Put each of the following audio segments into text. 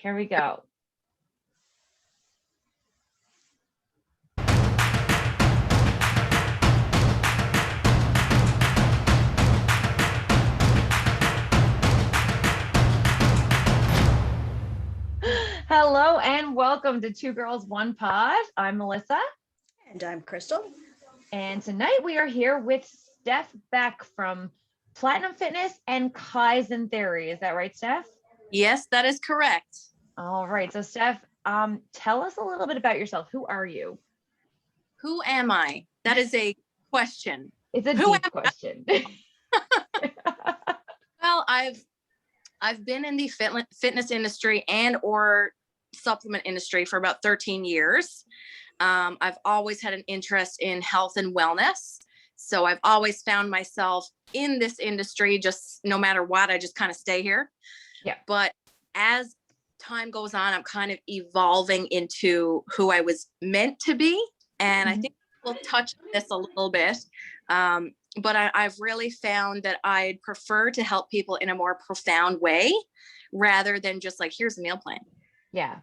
Here we go. Hello and welcome to Two Girls, One Pod. I'm Melissa. And I'm Crystal. And tonight we are here with Steph Beck from Platinum Fitness and Kaizen Theory. Is that right, Steph? Yes, that is correct. All right. So Steph, tell us a little bit about yourself. Who are you? Who am I? That is a question. It's a deep question. Well, I've been in the fitness industry and or supplement industry for about 13 years. I've always had an interest in health and wellness. So I've always found myself in this industry, just no matter what, I just kind of stay here. Yeah. But as time goes on, I'm kind of evolving into who I was meant to be. And I think we'll touch on this a little bit. But I've really found that I'd prefer to help people in a more profound way rather than just like, here's a meal plan. Yeah.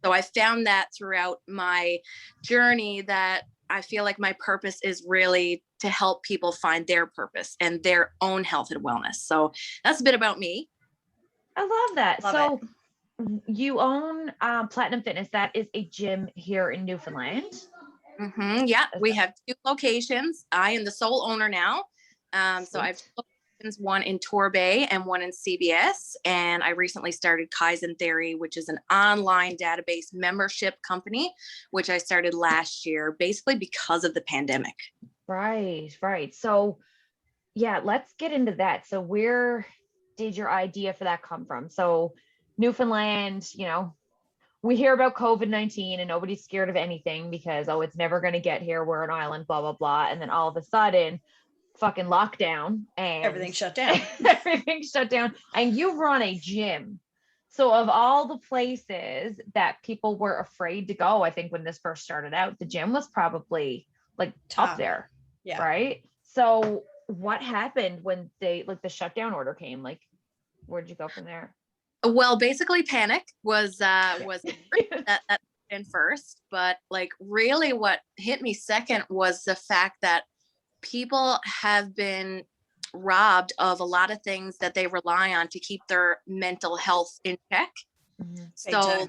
So I found that throughout my journey that I feel like my purpose is really to help people find their purpose and their own health and wellness. So that's a bit about me. I love that. Love it. You own Platinum Fitness. That is a gym here in Newfoundland. Mm-hmm. Yeah, we have 2 locations. I am the sole owner now. So I have 2 locations, one in Torbay and one in CBS. And I recently started Kaizen Theory, which is an online database membership company, which I started last year, basically because of the pandemic. Right. So yeah, let's get into that. So where did your idea for that come from? So Newfoundland, we hear about COVID-19 and nobody's scared of anything because, it's never going to get here. We're an island, blah, blah, blah. And then all of a sudden, fucking lockdown and everything shut down. Everything shut down. And you run a gym. So of all the places that people were afraid to go, I think when this first started out, the gym was probably like Top. up there. Yeah. Right. So what happened when the shutdown order came? Like, where'd you go from there? Well, basically panic was that in first, but like really what hit me second was the fact that people have been robbed of a lot of things that they rely on to keep their mental health in check. Mm-hmm. So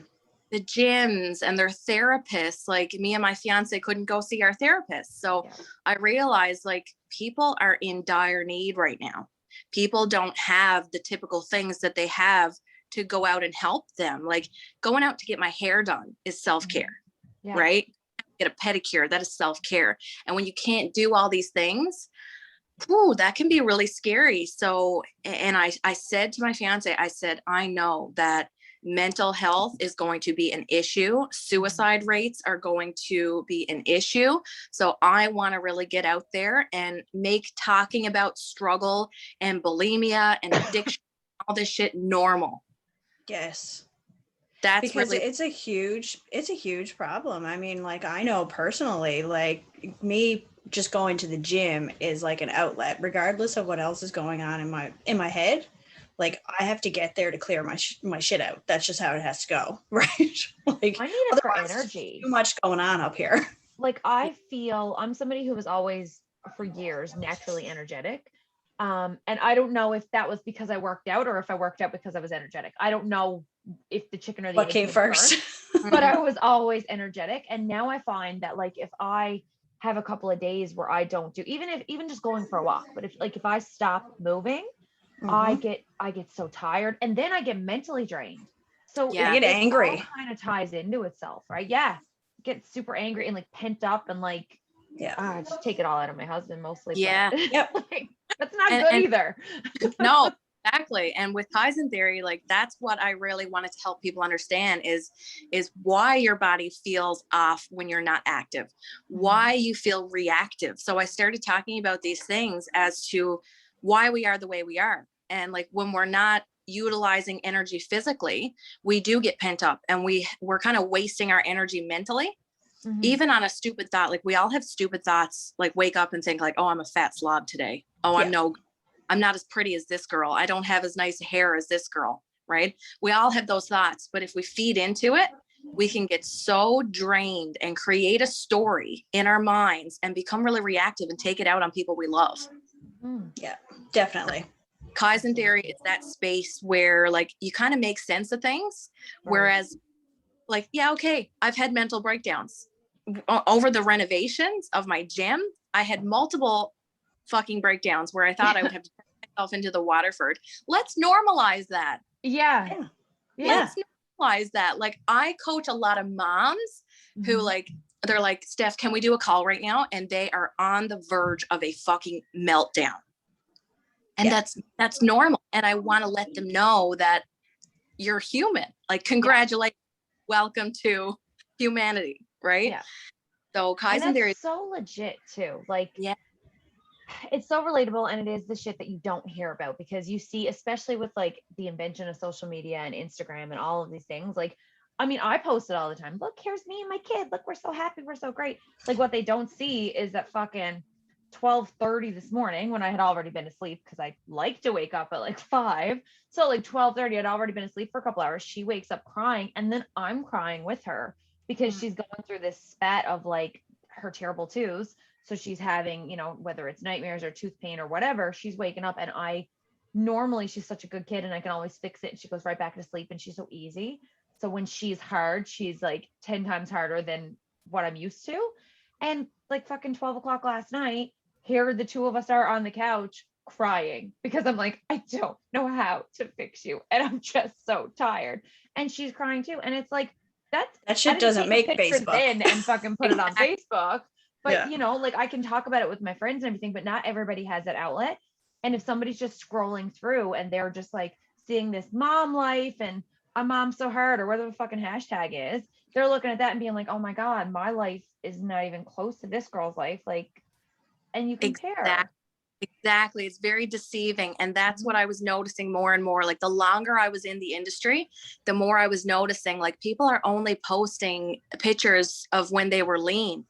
the gyms and their therapists, like me and my fiance couldn't go see our therapist. So I realized like people are in dire need right now. People don't have the typical things that they have to go out and help them. Like going out to get my hair done is self-care, right? Get a pedicure, that is self-care. And when you can't do all these things, that can be really scary. So, and I said to my fiance, I said, I know that mental health is going to be an issue. Suicide rates are going to be an issue. So I want to really get out there and make talking about struggle and bulimia and addiction, all this shit normal. Yes. That's because really it's a huge problem. I mean, like I know personally, like me just going to the gym is like an outlet, regardless of what else is going on in my head. Like I have to get there to clear my shit out. That's just how it has to go, right? Like I need it for energy. Too much going on up here. Like I feel I'm somebody who was always for years naturally energetic. And I don't know if that was because I worked out or if I worked out because I was energetic. I don't know if the chicken or the egg came first. But I was always energetic. And now I find that like if I have a couple of days where I don't do even just going for a walk, but if I stop moving, I get so tired and then I get mentally drained. So I get angry. It kind of ties into itself, right? Yeah. Get super angry and like pent up and like just take it all out of my husband mostly. Yeah. Yep. Like, that's not good either. No, exactly. And with Kaizen Theory, like that's what I really wanted to help people understand is why your body feels off when you're not active, why you feel reactive. So I started talking about these things as to why we are the way we are. And like when we're not utilizing energy physically, we do get pent up and we're kind of wasting our energy mentally. Even on a stupid thought, like we all have stupid thoughts, like wake up and think like, oh, I'm a fat slob today. Oh, I'm not as pretty as this girl. I don't have as nice hair as this girl. right? We all have those thoughts, but if we feed into it, we can get so drained and create a story in our minds and become really reactive and take it out on people we love. Yeah, definitely. Kaizen Dairy is that space where like you kind of make sense of things, whereas like, yeah, okay, I've had mental breakdowns over the renovations of my gym. I had multiple fucking breakdowns where I thought I would have to turn myself into the Waterford. Let's normalize that. Yeah. Let's normalize that. Like, I coach a lot of moms who like, they're like, Steph, can we do a call right now? And they are on the verge of a fucking meltdown. And that's normal. And I want to let them know that you're human. Like, congratulations. Welcome to humanity. Right. Yeah. So Kaizen Dairy is so legit too. Like, yeah, it's so relatable, and it is the shit that you don't hear about, because you see, especially with like the invention of social media and Instagram and all of these things. Like, I mean, I post it all the time. Look, here's me and my kid. Look, we're so happy. We're so great. Like, what they don't see is that fucking 12:30 this morning, when I had already been asleep, because I like to wake up at like 5. So like 12:30, I'd already been asleep for a couple hours. She wakes up crying, and then I'm crying with her because she's going through this spat of like her terrible twos. So she's having, you know, whether it's nightmares or tooth pain or whatever, she's waking up, and normally she's such a good kid and I can always fix it. And she goes right back to sleep, and she's so easy. So when she's hard, she's like 10 times harder than what I'm used to. And like fucking 12 o'clock last night, here the two of us are on the couch crying because I'm like, I don't know how to fix you. And I'm just so tired. And she's crying too. And it's like, that shit doesn't make Facebook. Then and fucking put it on Facebook. But you know, like, I can talk about it with my friends and everything, but not everybody has that outlet. And if somebody's just scrolling through and they're just like seeing this mom life and a mom so hard, or whatever the fucking hashtag is, they're looking at that and being like, oh my God, my life is not even close to this girl's life. Like, and you compare. Exactly. It's very deceiving. And that's what I was noticing more and more. Like, the longer I was in the industry, the more I was noticing, like, people are only posting pictures of when they were lean.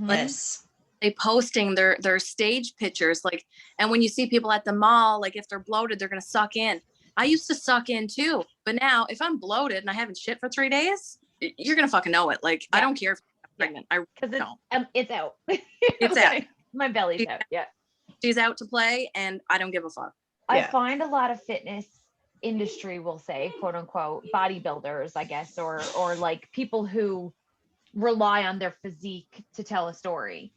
Yes. They posting their stage pictures. Like, and when you see people at the mall, like, if they're bloated, they're going to suck in. I used to suck in too. But now if I'm bloated and I haven't shit for 3 days, you're going to fucking know it. Like, I don't care if I'm pregnant. I know. It's out. It's out. My belly's out. Yeah. She's out to play and I don't give a fuck. I find a lot of fitness industry, we'll say, quote unquote, bodybuilders, I guess, or like people who rely on their physique to tell a story.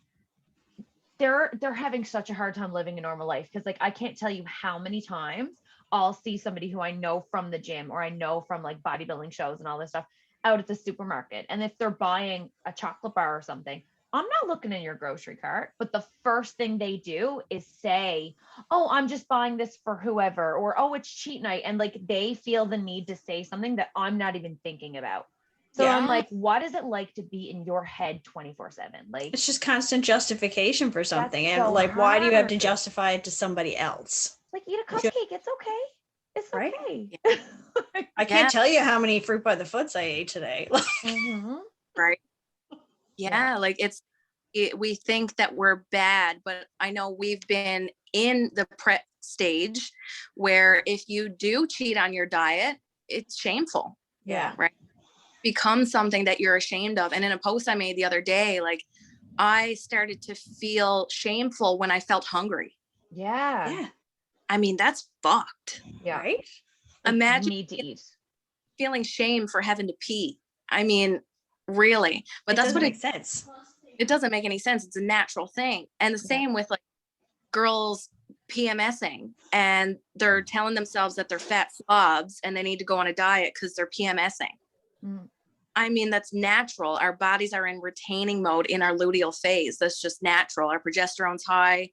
They're having such a hard time living a normal life, because like, I can't tell you how many times I'll see somebody who I know from the gym, or I know from like bodybuilding shows and all this stuff, out at the supermarket. And if they're buying a chocolate bar or something, I'm not looking in your grocery cart, but the first thing they do is say, oh, I'm just buying this for whoever, or, oh, it's cheat night. And like, they feel the need to say something that I'm not even thinking about. So I'm like, what is it like to be in your head 24/7? Like, it's just constant justification for something. And so like, why do you have to hard. justify it to somebody else? Like, eat a cupcake. It's okay. It's Right? okay. I can't tell you how many fruit by the foots I ate today. Right. Yeah. Like, we think that we're bad, but I know we've been in the prep stage where if you do cheat on your diet, it's shameful. Yeah. Right. Become something that you're ashamed of. And in a post I made the other day, like, I started to feel shameful when I felt hungry. Yeah. I mean, that's fucked. Yeah. Right? Imagine need to eat. feeling shame for having to pee. I mean, really. But that's what makes sense. It doesn't make any sense. It's a natural thing. And the same with like girls PMSing, and they're telling themselves that they're fat slobs and they need to go on a diet because they're PMSing. I mean, that's natural. Our bodies are in retaining mode in our luteal phase. That's just natural. Our progesterone's high,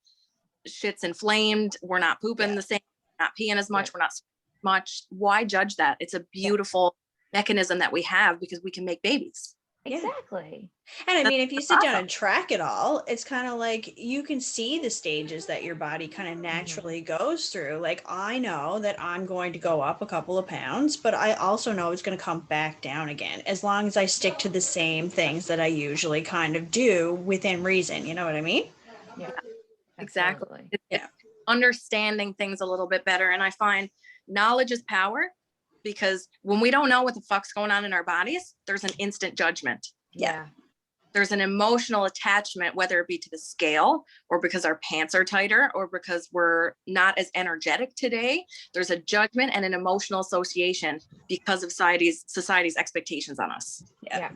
shit's inflamed. We're not pooping the same, not peeing as much. We're not much. Why judge that? It's a beautiful mechanism that we have because we can make babies. Exactly. And I mean, if you sit down and track it all, it's kind of like you can see the stages that your body kind of naturally goes through. Like, I know that I'm going to go up a couple of pounds, but I also know it's going to come back down again, as long as I stick to the same things that I usually kind of do within reason. You know what I mean? Yeah, exactly. It's understanding things a little bit better. And I find knowledge is power. because when we don't know what the fuck's going on in our bodies, there's an instant judgment. Yeah. There's an emotional attachment, whether it be to the scale or because our pants are tighter or because we're not as energetic today. There's a judgment and an emotional association because of society's expectations on us. Yeah.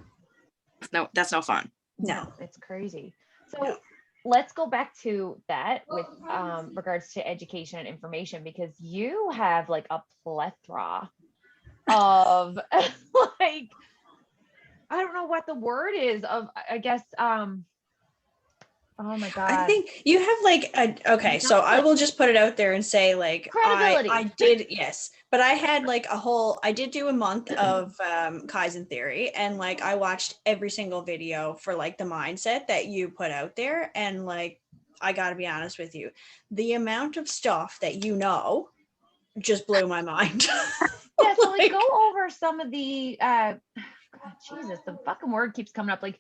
No, that's no fun. No. It's crazy. So No. let's go back to that with regards to education and information, because you have like a plethora of like, I don't know what the word is of, I guess, oh my God. I think you have like okay, so I will just put it out there and say like Credibility. I did, yes, but I had like I did do a month of Kaizen theory, and like I watched every single video for like the mindset that you put out there, and like I got to be honest with you, the amount of stuff that you know just blew my mind. Yeah, so like go over some of the God, Jesus, the fucking word keeps coming up, like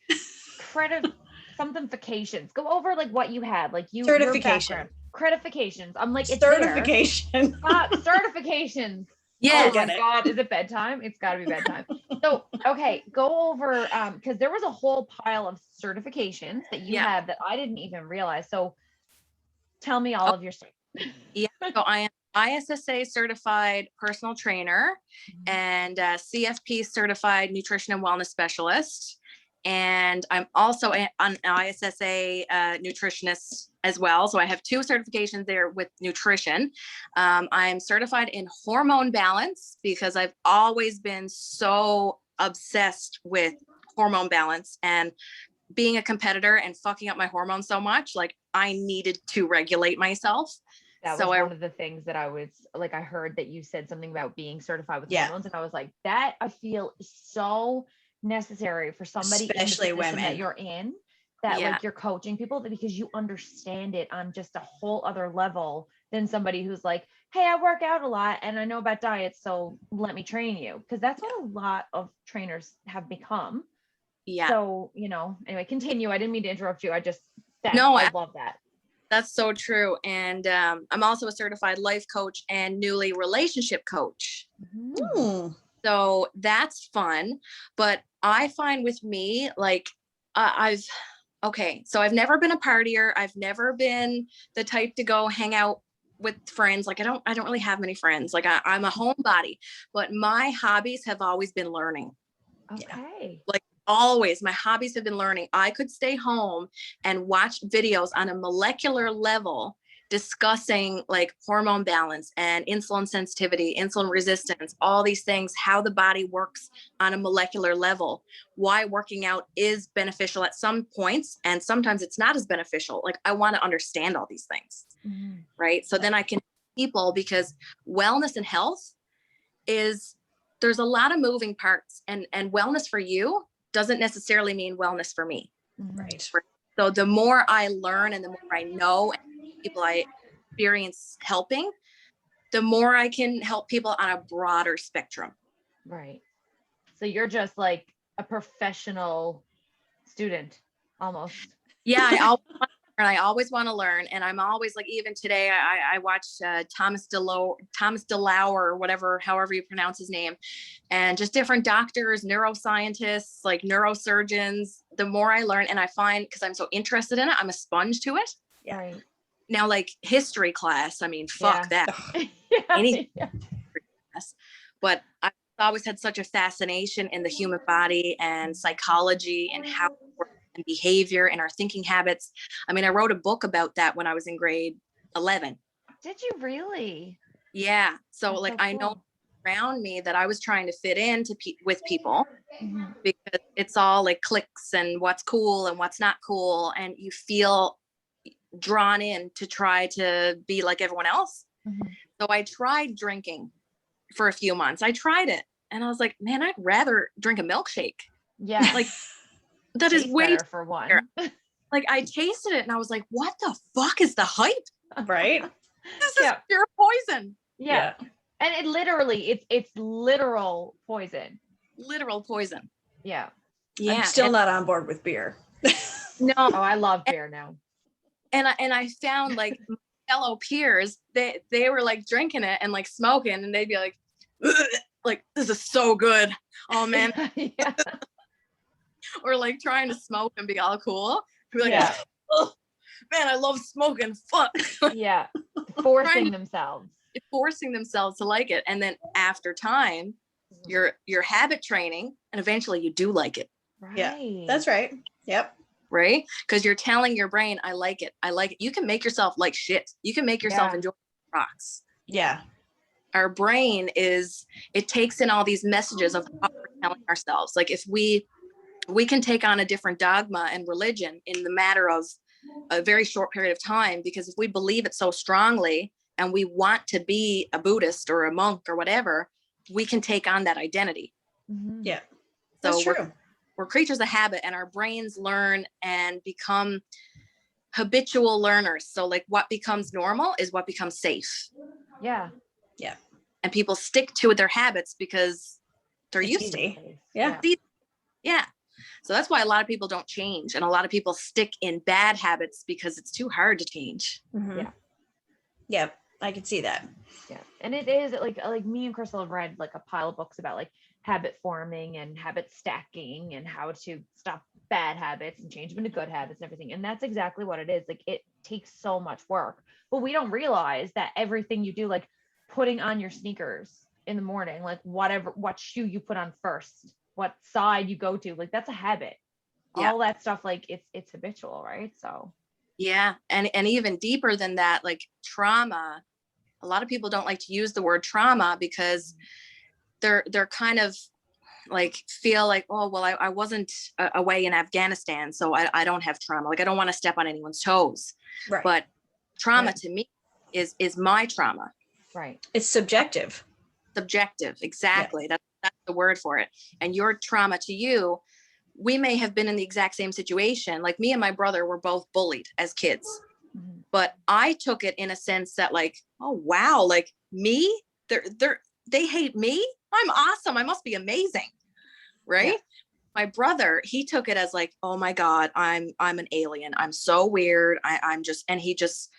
somethingfications. Go over like what you had, like Certification. Credifications. I'm like, it's certification. Certifications. Yeah. Oh my God, is it bedtime? It's got to be bedtime. So, okay, go over because there was a whole pile of certifications that you have that I didn't even realize. So, tell me all of your stuff. Yeah, so I am ISSA certified personal trainer and CFP certified nutrition and wellness specialist. And I'm also an ISSA nutritionist as well. So I have 2 certifications there with nutrition. I'm certified in hormone balance because I've always been so obsessed with hormone balance and being a competitor and fucking up my hormones so much. Like I needed to regulate myself. That was one of the things that I was like, I heard that you said something about being certified with hormones, and I was like, that I feel is so necessary for somebody, especially women, that you're in, that like you're coaching people, because you understand it on just a whole other level than somebody who's like, hey, I work out a lot and I know about diets, so let me train you, because that's what a lot of trainers have become. So, you know, anyway, continue. I didn't mean to interrupt you. I love that. That's so true. And I'm also a certified life coach and newly relationship coach. Mm. So that's fun. But I find with me, like I've never been a partier. I've never been the type to go hang out with friends. Like I don't really have many friends. Like I'm a homebody, but my hobbies have always been learning. Okay. Like always, my hobbies have been learning. I could stay home and watch videos on a molecular level discussing like hormone balance and insulin sensitivity, insulin resistance, all these things, how the body works on a molecular level, why working out is beneficial at some points and sometimes it's not as beneficial. Like I want to understand all these things, right? So then I can people, because wellness and health there's a lot of moving parts, and wellness for you doesn't necessarily mean wellness for me. Right. So the more I learn and the more I know and people I experience helping, the more I can help people on a broader spectrum. Right. So you're just like a professional student almost. Yeah, I always want to learn. And I'm always like, even today, I watched Thomas DeLauer, or whatever, however you pronounce his name, and just different doctors, neuroscientists, like neurosurgeons. The more I learn, and I find, because I'm so interested in it, I'm a sponge to it. Yeah. Right. Now, like history class, I mean, fuck that. Anything. But I've always had such a fascination in the human body and psychology and how it works, and behavior and our thinking habits. I mean, I wrote a book about that when I was in grade 11. Did you really? Yeah. So That's like, so cool. I know around me that I was trying to fit in with people because it's all like cliques and what's cool and what's not cool. And you feel drawn in to try to be like everyone else. So I tried drinking for a few months. I tried it and I was like, man, I'd rather drink a milkshake. Yeah. Like that is way better for one. Like I tasted it and I was like, what the fuck is the hype? Right. This is pure poison. Yeah. And it literally, it's literal poison. Literal poison. Yeah. I'm still not on board with beer. No. Oh, I love beer now. And I found like fellow peers, they were like drinking it and like smoking, and they'd be like, like, this is so good. Oh man. Yeah. Or like trying to smoke and be all cool. Be like, Yeah. oh, man, I love smoking. Fuck. Yeah. Forcing themselves. Forcing themselves to like it. And then after time, you're habit training, and eventually you do like it. Right. Yeah, that's right. Yep. Right? Because you're telling your brain, I like it. I like it. You can make yourself like shit. You can make yourself enjoy rocks. Yeah. Our brain it takes in all these messages of what we're telling ourselves. Like if we can take on a different dogma and religion in the matter of a very short period of time, because if we believe it so strongly and we want to be a Buddhist or a monk or whatever, we can take on that identity. Mm-hmm. Yeah, that's true. We're creatures of habit, and our brains learn and become habitual learners. So like what becomes normal is what becomes safe. Yeah. Yeah. And people stick to their habits because they're It's used easy. to it. Yeah. Yeah. So that's why a lot of people don't change, and a lot of people stick in bad habits because it's too hard to change. Mm-hmm. Yeah. Yep, I can see that. Yeah. And it is like me and Crystal have read like a pile of books about like habit forming and habit stacking and how to stop bad habits and change them into good habits and everything. And that's exactly what it is. Like it takes so much work, but we don't realize that everything you do, like putting on your sneakers in the morning, like what shoe you put on first, what side you go to, like that's a habit. Yeah. All that stuff, like it's habitual, right? So yeah. And even deeper than that, like trauma, a lot of people don't like to use the word trauma because they're kind of like feel like, oh well, I wasn't away in Afghanistan, so I don't have trauma. Like I don't want to step on anyone's toes. Right. But trauma Right. to me is my trauma. right. It's subjective. Subjective, exactly. That's the word for it. And your trauma to you, we may have been in the exact same situation. Like me and my brother were both bullied as kids, Mhm. but I took it in a sense that like, oh wow, like me, they hate me. I'm awesome. I must be amazing, right? Yeah. My brother, he took it as like, oh my God, I'm an alien. I'm so weird. I'm just, and he just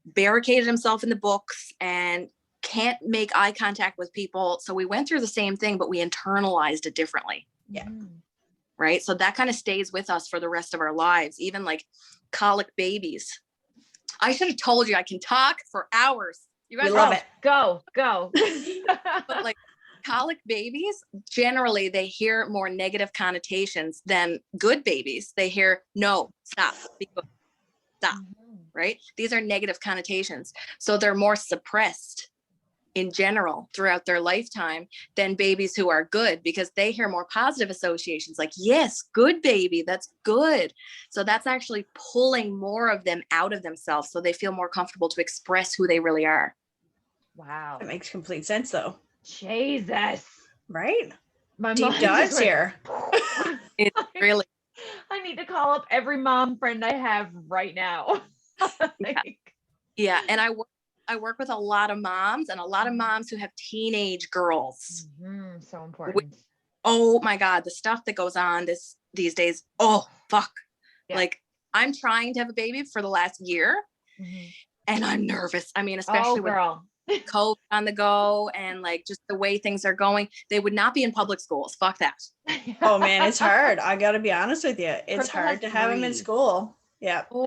barricaded himself in the books and can't make eye contact with people. So we went through the same thing, but we internalized it differently. Yeah. Mhm. Right. So that kind of stays with us for the rest of our lives, even like colic babies. I should have told you I can talk for hours. You guys We love are- it. Go. But like colic babies, generally they hear more negative connotations than good babies. They hear, no, stop, be good, stop, Mhm. right? These are negative connotations. So they're more suppressed in general throughout their lifetime than babies who are good, because they hear more positive associations like, yes, good baby, that's good. So that's actually pulling more of them out of themselves, so they feel more comfortable to express who they really are. Wow. That makes complete sense though. Jesus. Right? My Deep mind dives just went, here. It's really, I need to call up every mom friend I have right now. Like, yeah. And I work with a lot of moms, and a lot of moms who have teenage girls. mhm, so important. Oh my God, the stuff that goes on these days. Oh, fuck. Yeah. Like I'm trying to have a baby for the last year, Mhm. and I'm nervous. I mean, Oh, especially with girl. COVID on the go and like just the way things are going, they would not be in public schools. Fuck that. Oh man, it's hard. I gotta be honest with you. It's Crystal hard has to have them in 3. school. Yeah. Oh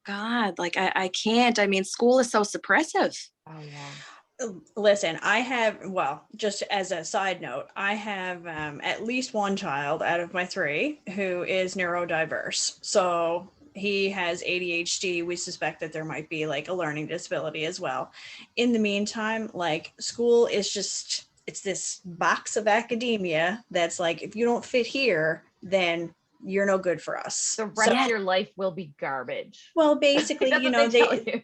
God, like I can't. I mean, school is so suppressive. Oh yeah. Listen, I have, well, just as a side note, I have at least one child out of my 3 who is neurodiverse. So he has ADHD. We suspect that there might be like a learning disability as well. In the meantime, like school is just, it's this box of academia that's like, if you don't fit here, then you're no good for us. The rest of your life will be garbage. Well, basically, That's you what know, they tell you.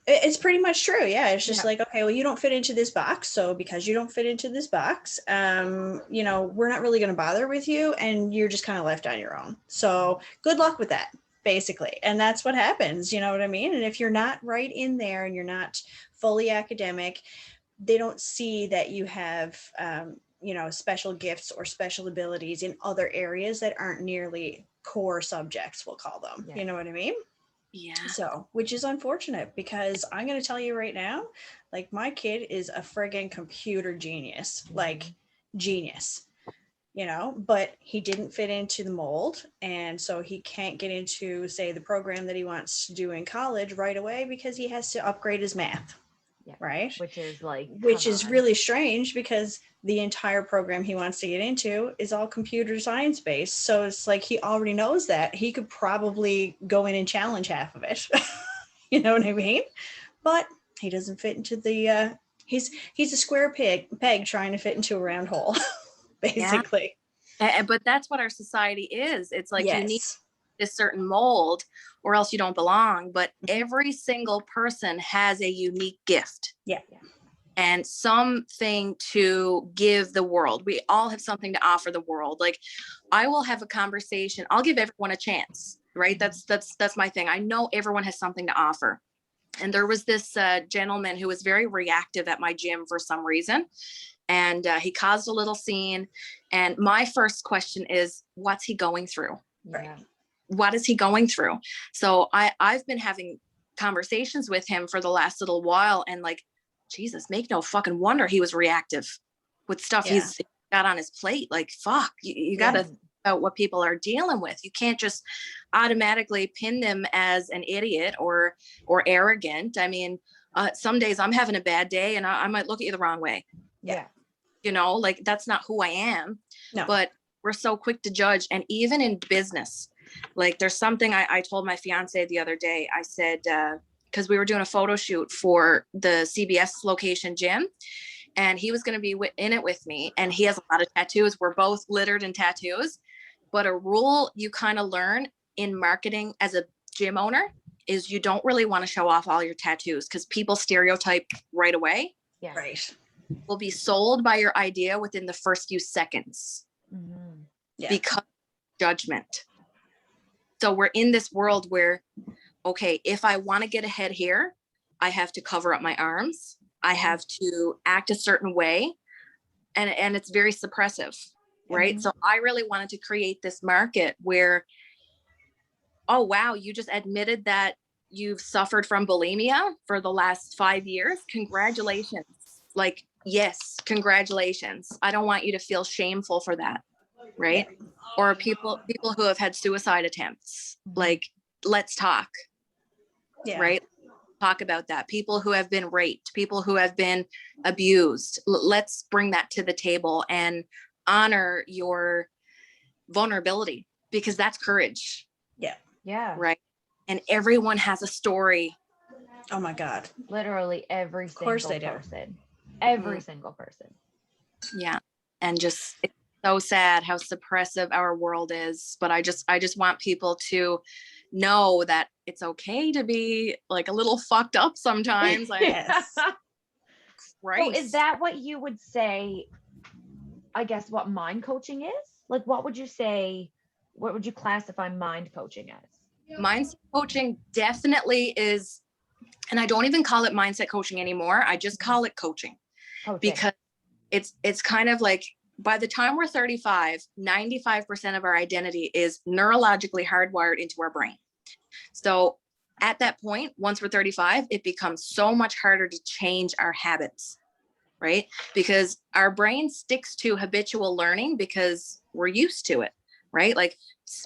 it's pretty much true. Yeah. It's just Yeah. like, okay, well, you don't fit into this box. So because you don't fit into this box, you know, we're not really going to bother with you, and you're just kind of left on your own. So good luck with that, basically. And that's what happens. You know what I mean? And if you're not right in there and you're not fully academic, they don't see that you have, you know, special gifts or special abilities in other areas that aren't nearly core subjects, we'll call them. Yeah. You know what I mean? Yeah. So, which is unfortunate, because I'm going to tell you right now, like my kid is a friggin' computer genius. Like genius, but he didn't fit into the mold. And so he can't get into, say, the program that he wants to do in college right away because he has to upgrade his math. Yeah. Right. Which is like, which is really strange because the entire program he wants to get into is all computer science based. So it's like he already knows that. He could probably go in and challenge half of it. You know what I mean? But he doesn't fit into the he's a square peg trying to fit into a round hole, basically. Yeah. But that's what our society is. It's like Yes. you need this certain mold or else you don't belong. But every single person has a unique gift. Yeah. And something to give the world. We all have something to offer the world. Like I will have a conversation. I'll give everyone a chance, right? That's my thing. I know everyone has something to offer. And there was this gentleman who was very reactive at my gym for some reason. And he caused a little scene. And my first question is, what's he going through? Yeah. What is he going through? So I've been having conversations with him for the last little while, and like, Jesus, make no fucking wonder he was reactive with stuff he's got on his plate. Like, fuck, you got to think about what people are dealing with. You can't just automatically pin them as an idiot or arrogant. I mean, some days I'm having a bad day and I might look at you the wrong way. Yeah. Like that's not who I am. No. But we're so quick to judge. And even in business, like there's something I told my fiance the other day. I said, because we were doing a photo shoot for the CBS location gym, and he was going to be in it with me. And he has a lot of tattoos. We're both littered in tattoos. But a rule you kind of learn in marketing as a gym owner is you don't really want to show off all your tattoos because people stereotype right away. Yeah. Right. Will be sold by your idea within the first few seconds. Mm-hmm. Yeah. Because judgment. So we're in this world where, okay, if I want to get ahead here, I have to cover up my arms. I have to act a certain way. And it's very suppressive, right? Mm-hmm. So I really wanted to create this market where, oh, wow, you just admitted that you've suffered from bulimia for the last 5 years. Congratulations. Like, yes, congratulations. I don't want you to feel shameful for that, right? Yeah. Or people who have had suicide attempts. Like, let's talk. Yeah. Right? Talk about that. People who have been raped, people who have been abused. Let's bring that to the table and honor your vulnerability because that's courage. Yeah. Yeah. Right. And everyone has a story. Oh my God. Literally every single course they do. person. Every single person. Yeah. And just it's so sad how suppressive our world is. But I just want people to know that it's okay to be like a little fucked up sometimes. Like, Yes. So is that what you would say, I guess, what mind coaching is? Like, what would you say, what would you classify mind coaching as? Mindset coaching definitely is, and I don't even call it mindset coaching anymore. I just call it coaching. Because it's kind of like by the time we're 35, 95% of our identity is neurologically hardwired into our brain. So at that point, once we're 35, it becomes so much harder to change our habits, right? Because our brain sticks to habitual learning because we're used to it, right? Like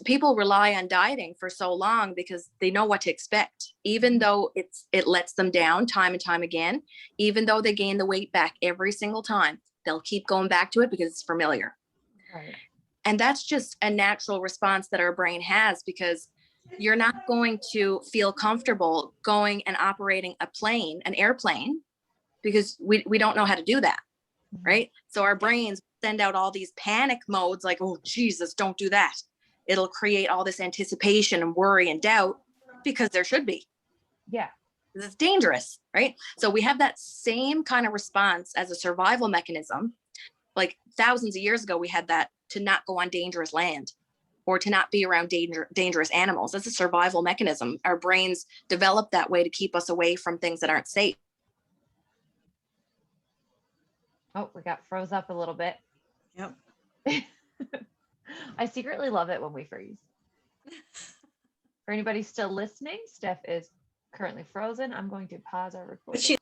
people rely on dieting for so long because they know what to expect, even though it lets them down time and time again, even though they gain the weight back every single time, they'll keep going back to it because it's familiar. Right. And that's just a natural response that our brain has because you're not going to feel comfortable going and operating an airplane, because we don't know how to do that, right? So our brains send out all these panic modes like, oh, Jesus, don't do that. It'll create all this anticipation and worry and doubt because there should be. Yeah. It's dangerous, right? So we have that same kind of response as a survival mechanism. Like thousands of years ago, we had that to not go on dangerous land or to not be around dangerous animals. That's a survival mechanism. Our brains develop that way to keep us away from things that aren't safe. Oh, we got froze up a little bit. Yep. I secretly love it when we freeze. For anybody still listening, Steph is currently frozen. I'm going to pause our recording.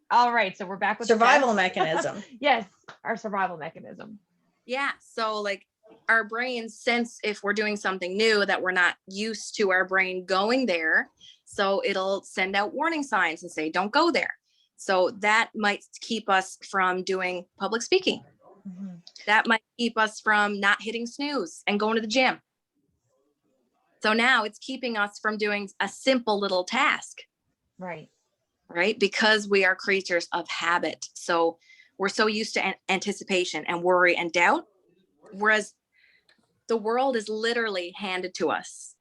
All right, so we're back with survival Steph. mechanism. Yes, our survival mechanism. Yeah. So like our brains sense if we're doing something new that we're not used to our brain going there. So it'll send out warning signs and say, don't go there. So that might keep us from doing public speaking. Mhm. That might keep us from not hitting snooze and going to the gym. So now it's keeping us from doing a simple little task, Right. right? Because we are creatures of habit. So we're so used to anticipation and worry and doubt. Whereas the world is literally handed to us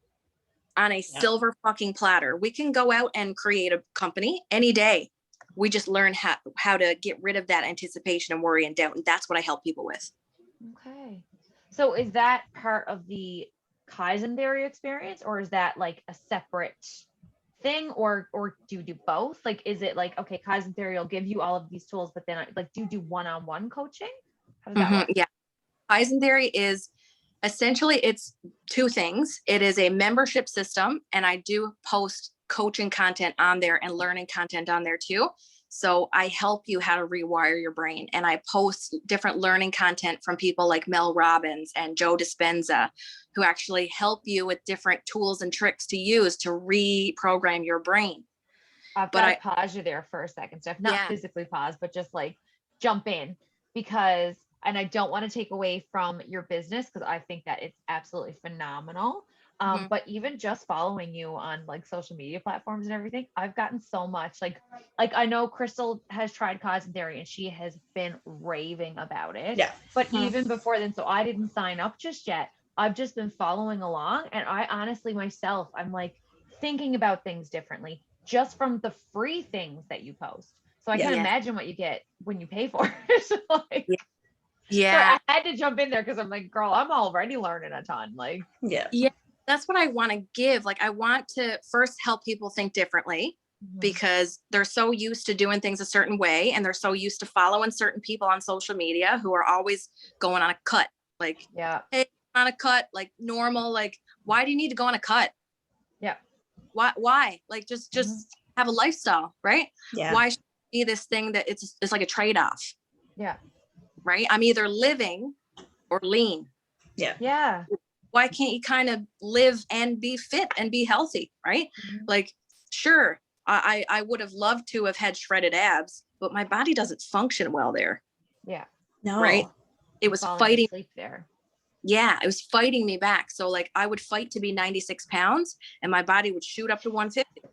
on a silver fucking platter. We can go out and create a company any day. We just learn how to get rid of that anticipation and worry and doubt. And that's what I help people with. Okay. So is that part of the Kaizen theory experience, or is that like a separate thing, or do you do both? Like, is it like, okay, Kaizen theory will give you all of these tools, but then like, do you do one-on-one coaching? How does that work? Yeah. Kaizen theory is essentially, it's two things. It is a membership system, and I do post coaching content on there and learning content on there too. So I help you how to rewire your brain, and I post different learning content from people like Mel Robbins and Joe Dispenza, who actually help you with different tools and tricks to use to reprogram your brain. I've got to pause you there for a second, Steph. Not physically pause, but just like jump in, because, and I don't want to take away from your business, because I think that it's absolutely phenomenal. But even just following you on like social media platforms and everything, I've gotten so much like I know Crystal has tried Kaizen theory and she has been raving about it. Yeah. But even before then, so I didn't sign up just yet. I've just been following along, and I honestly myself, I'm like thinking about things differently just from the free things that you post. So I can imagine what you get when you pay for it. Like, yeah. So I had to jump in there because I'm like, girl, I'm already learning a ton. Like, yeah, that's what I want to give. Like, I want to first help people think differently, because they're so used to doing things a certain way, and they're so used to following certain people on social media who are always going on a cut. Like, hey, on a cut, like normal. Like, why do you need to go on a cut? Yeah. Why? Like, just have a lifestyle, right? Yeah. Why should it be this thing that it's like a trade-off? Yeah. Right. I'm either living or lean. Yeah. Yeah. Why can't you kind of live and be fit and be healthy? Right. Like, sure, I would have loved to have had shredded abs, but my body doesn't function well there. Yeah. No. Right. It was fighting there. Yeah, it was fighting me back. So like I would fight to be 96 pounds and my body would shoot up to 150.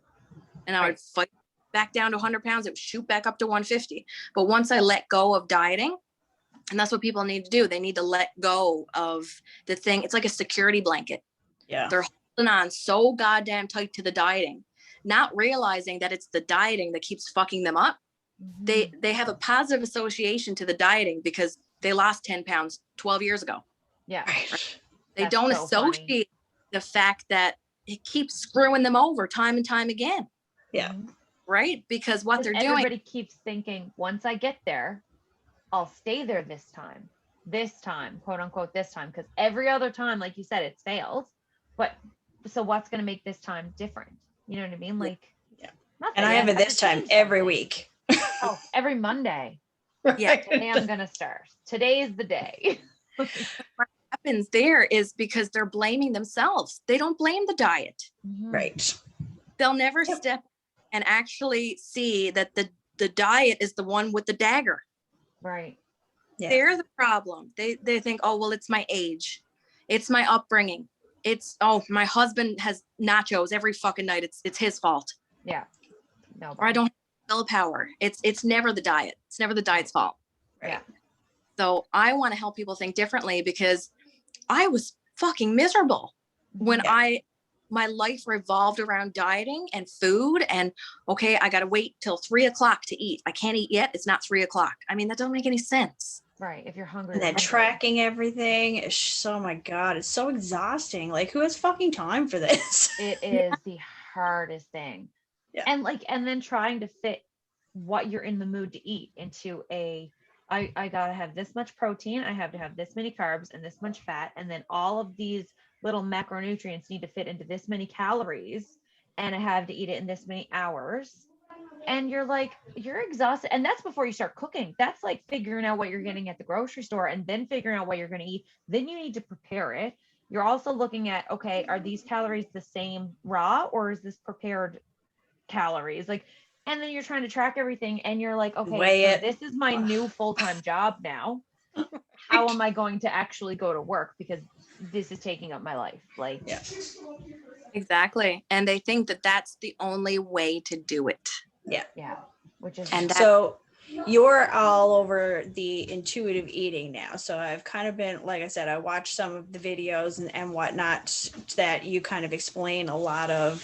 And I would fight back down to 100 pounds. It would shoot back up to 150. But once I let go of dieting, and that's what people need to do. They need to let go of the thing. It's like a security blanket. Yeah. They're holding on so goddamn tight to the dieting, not realizing that it's the dieting that keeps fucking them up. They have a positive association to the dieting because they lost 10 pounds 12 years ago. Yeah. Right? They don't associate the fact that it keeps screwing them over time and time again. Yeah. Right? Because what they're doing. Everybody keeps thinking, once I get there, I'll stay there this time, quote unquote, this time, because every other time, like you said, it's failed. But so what's going to make this time different? You know what I mean? Like, and I have it this time every week. Oh, every Monday. Yeah. Today I'm going to start. Today is the day. What happens there is because they're blaming themselves. They don't blame the diet. Right. They'll never step and actually see that the diet is the one with the dagger. Right. Yeah. They're the problem. They think, oh, well, it's my age. It's my upbringing. It's, oh, my husband has nachos every fucking night. It's his fault. Yeah. No. Or I don't have willpower. It's never the diet. It's never the diet's fault. Right. Yeah. So I want to help people think differently, because I was fucking miserable when my life revolved around dieting and food, and okay, I got to wait till 3:00 to eat. I can't eat yet. It's not 3:00. I mean, that doesn't make any sense. Right. If you're hungry. And then tracking everything. Oh my God. It's so exhausting. Like, who has fucking time for this? It is the hardest thing. Yeah. And then trying to fit what you're in the mood to eat into I gotta have this much protein, I have to have this many carbs and this much fat, and then all of these little macronutrients need to fit into this many calories, and I have to eat it in this many hours. and you're like, you're exhausted. And that's before you start cooking. That's like figuring out what you're getting at the grocery store and then figuring out what you're going to eat. Then you need to prepare it. You're also looking at, okay, are these calories the same raw or is this prepared calories? Like, and then you're trying to track everything and you're like, okay, Weigh so it. this is my new full-time job now. How am I going to actually go to work? Because this is taking up my life. Like, Yeah. Exactly. And they think that that's the only way to do it. yeah, which is, And So you're all over the intuitive eating now. So I've kind of been, like I said, I watched some of the videos and whatnot that you kind of explain a lot of,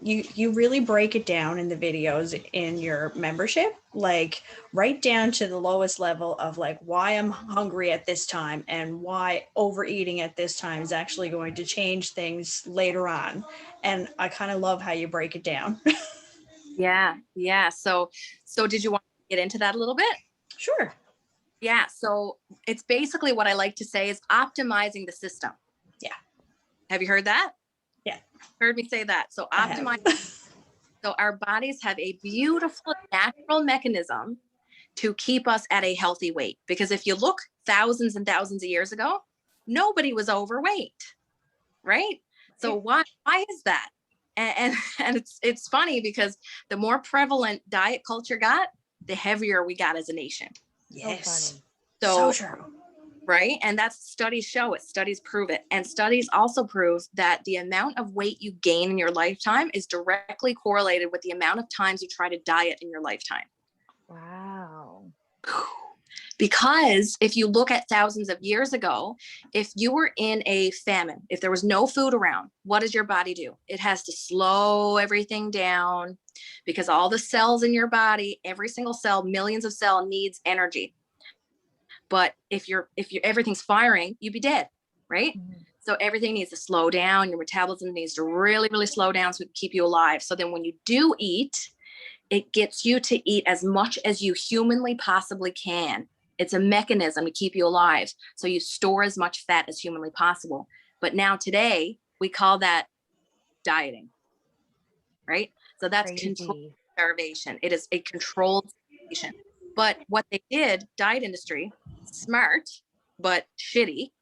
you really break it down in the videos in your membership, like right down to the lowest level of like why I'm hungry at this time and why overeating at this time is actually going to change things later on. And I kind of love how you break it down. yeah. So did you want to get into that a little bit? Sure. Yeah. So it's basically what I like to say is optimizing the system. Yeah. Have you heard that? Yeah. Heard me say that. So I have. optimize. So our bodies have a beautiful natural mechanism to keep us at a healthy weight. Because if you look thousands and thousands of years ago, nobody was overweight, right? So why is that? And it's funny because the more prevalent diet culture got, the heavier we got as a nation. Yes. So true. right? And that's studies show it, studies prove it. And studies also prove that the amount of weight you gain in your lifetime is directly correlated with the amount of times you try to diet in your lifetime. wow. Because if you look at thousands of years ago, if you were in a famine, if there was no food around, what does your body do? It has to slow everything down because all the cells in your body, every single cell, millions of cells needs energy. But if everything's firing, you'd be dead, right? Mhm. So everything needs to slow down. Your metabolism needs to really, really slow down so it can keep you alive. So then when you do eat, it gets you to eat as much as you humanly possibly can. It's a mechanism to keep you alive. So you store as much fat as humanly possible. But now today, we call that dieting, right? So that's controlled Crazy. starvation. It is a controlled starvation. But what they did, diet industry, smart, but shitty,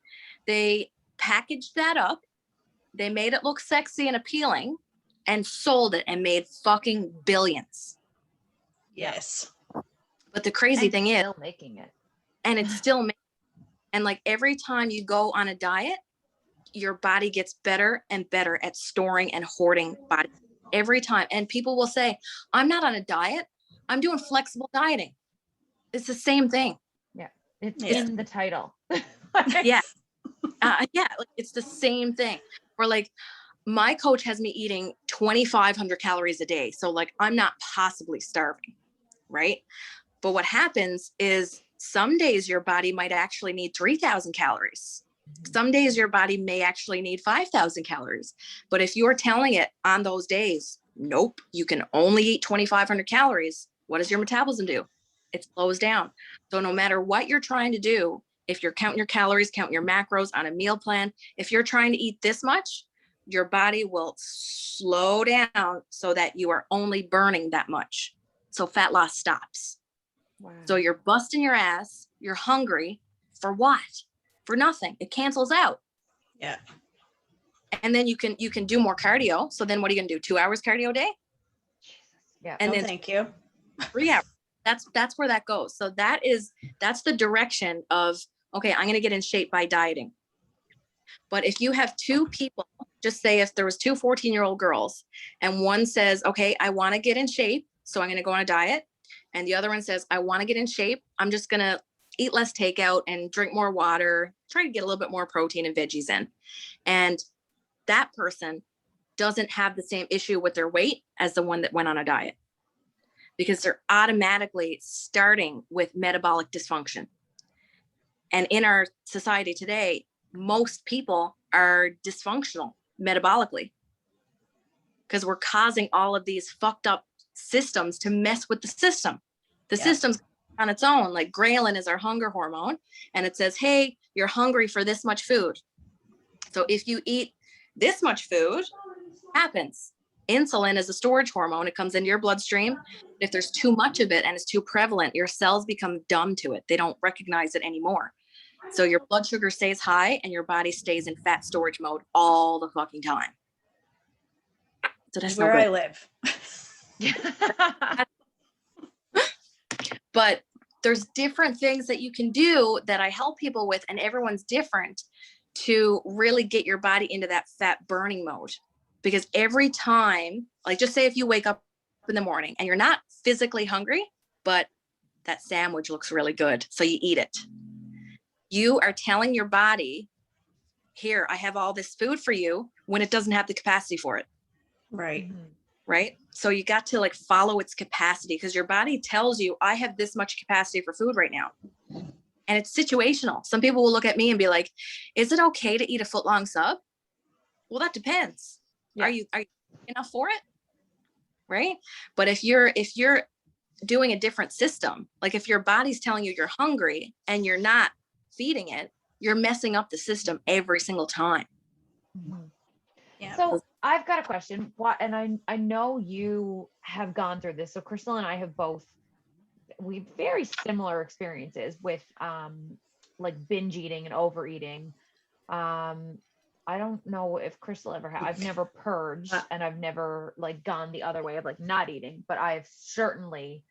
they packaged that up. They made it look sexy and appealing and sold it and made fucking billions. Yes. But the crazy And thing is, still making it. and it's still, and like every time you go on a diet, your body gets better and better at storing and hoarding body every time. And people will say, I'm not on a diet. I'm doing flexible dieting. It's the same thing. Yeah. It's Yeah. in the title. Yeah. Yeah. Like, it's the same thing. Or like my coach has me eating 2,500 calories a day. So like, I'm not possibly starving. Right. But what happens is some days your body might actually need 3,000 calories. Some days your body may actually need 5,000 calories. But if you're telling it on those days, nope, you can only eat 2,500 calories, what does your metabolism do? It slows down. So no matter what you're trying to do, if you're counting your calories, counting your macros on a meal plan, if you're trying to eat this much, your body will slow down so that you are only burning that much. So fat loss stops. Wow. So you're busting your ass, you're hungry for what? For nothing. It cancels out. Yeah. And then you can do more cardio. So then what are you gonna do? 2 hours cardio a day? Jesus. Yeah. And No, then thank you. 3 hours. That's where that goes. So that's the direction of, okay, I'm gonna get in shape by dieting. But if you have two people, just say if there was two 14-year-old girls and one says, okay, I want to get in shape, so I'm going to go on a diet. And the other one says, I want to get in shape. I'm just going to eat less takeout and drink more water, try to get a little bit more protein and veggies in. And that person doesn't have the same issue with their weight as the one that went on a diet, because they're automatically starting with metabolic dysfunction. And in our society today, most people are dysfunctional metabolically because we're causing all of these fucked up systems to mess with the system. The system's on its own. Like ghrelin is our hunger hormone, and it says, hey, you're hungry for this much food. So if you eat this much food, happens. Insulin is a storage hormone. It comes into your bloodstream. If there's too much of it and it's too prevalent, your cells become dumb to it. They don't recognize it anymore. So your blood sugar stays high and your body stays in fat storage mode all the fucking time. So that's where I live. But there's different things that you can do that I help people with, and everyone's different, to really get your body into that fat burning mode. Because every time, like just say if you wake up in the morning and you're not physically hungry, but that sandwich looks really good, so you eat it. You are telling your body, here, I have all this food for you, when it doesn't have the capacity for it. Right. Right. So you got to like follow its capacity, because your body tells you, I have this much capacity for food right now. And it's situational. Some people will look at me and be like, is it okay to eat a foot-long sub? Well, that depends. Yeah. Are you enough for it? Right. But if you're doing a different system, like if your body's telling you you're hungry and you're not feeding it, you're messing up the system every single time. Yeah. So I've got a question. And I know you have gone through this. So Crystal and I have we very similar experiences with like binge eating and overeating. I don't know if Crystal ever had. I've never purged, and I've never like gone the other way of like not eating, but I've certainly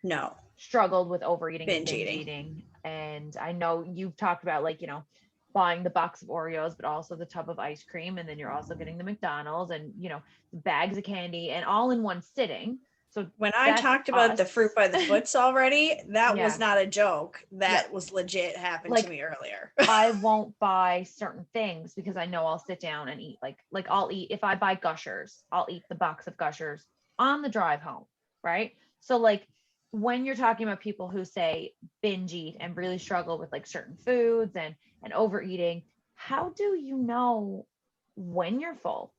struggled with overeating and binge eating. And I know you've talked about like, you know, buying the box of Oreos, but also the tub of ice cream. And then you're also getting the McDonald's and, you know, bags of candy and all in one sitting. So when I talked about the fruit by the foots already, that was not a joke. That was legit happened to me earlier. I won't buy certain things because I know I'll sit down and eat. Like I'll eat, if I buy Gushers, I'll eat the box of Gushers on the drive home. Right. So like when you're talking about people who say binge eat and really struggle with like certain foods and overeating, how do you know when you're full?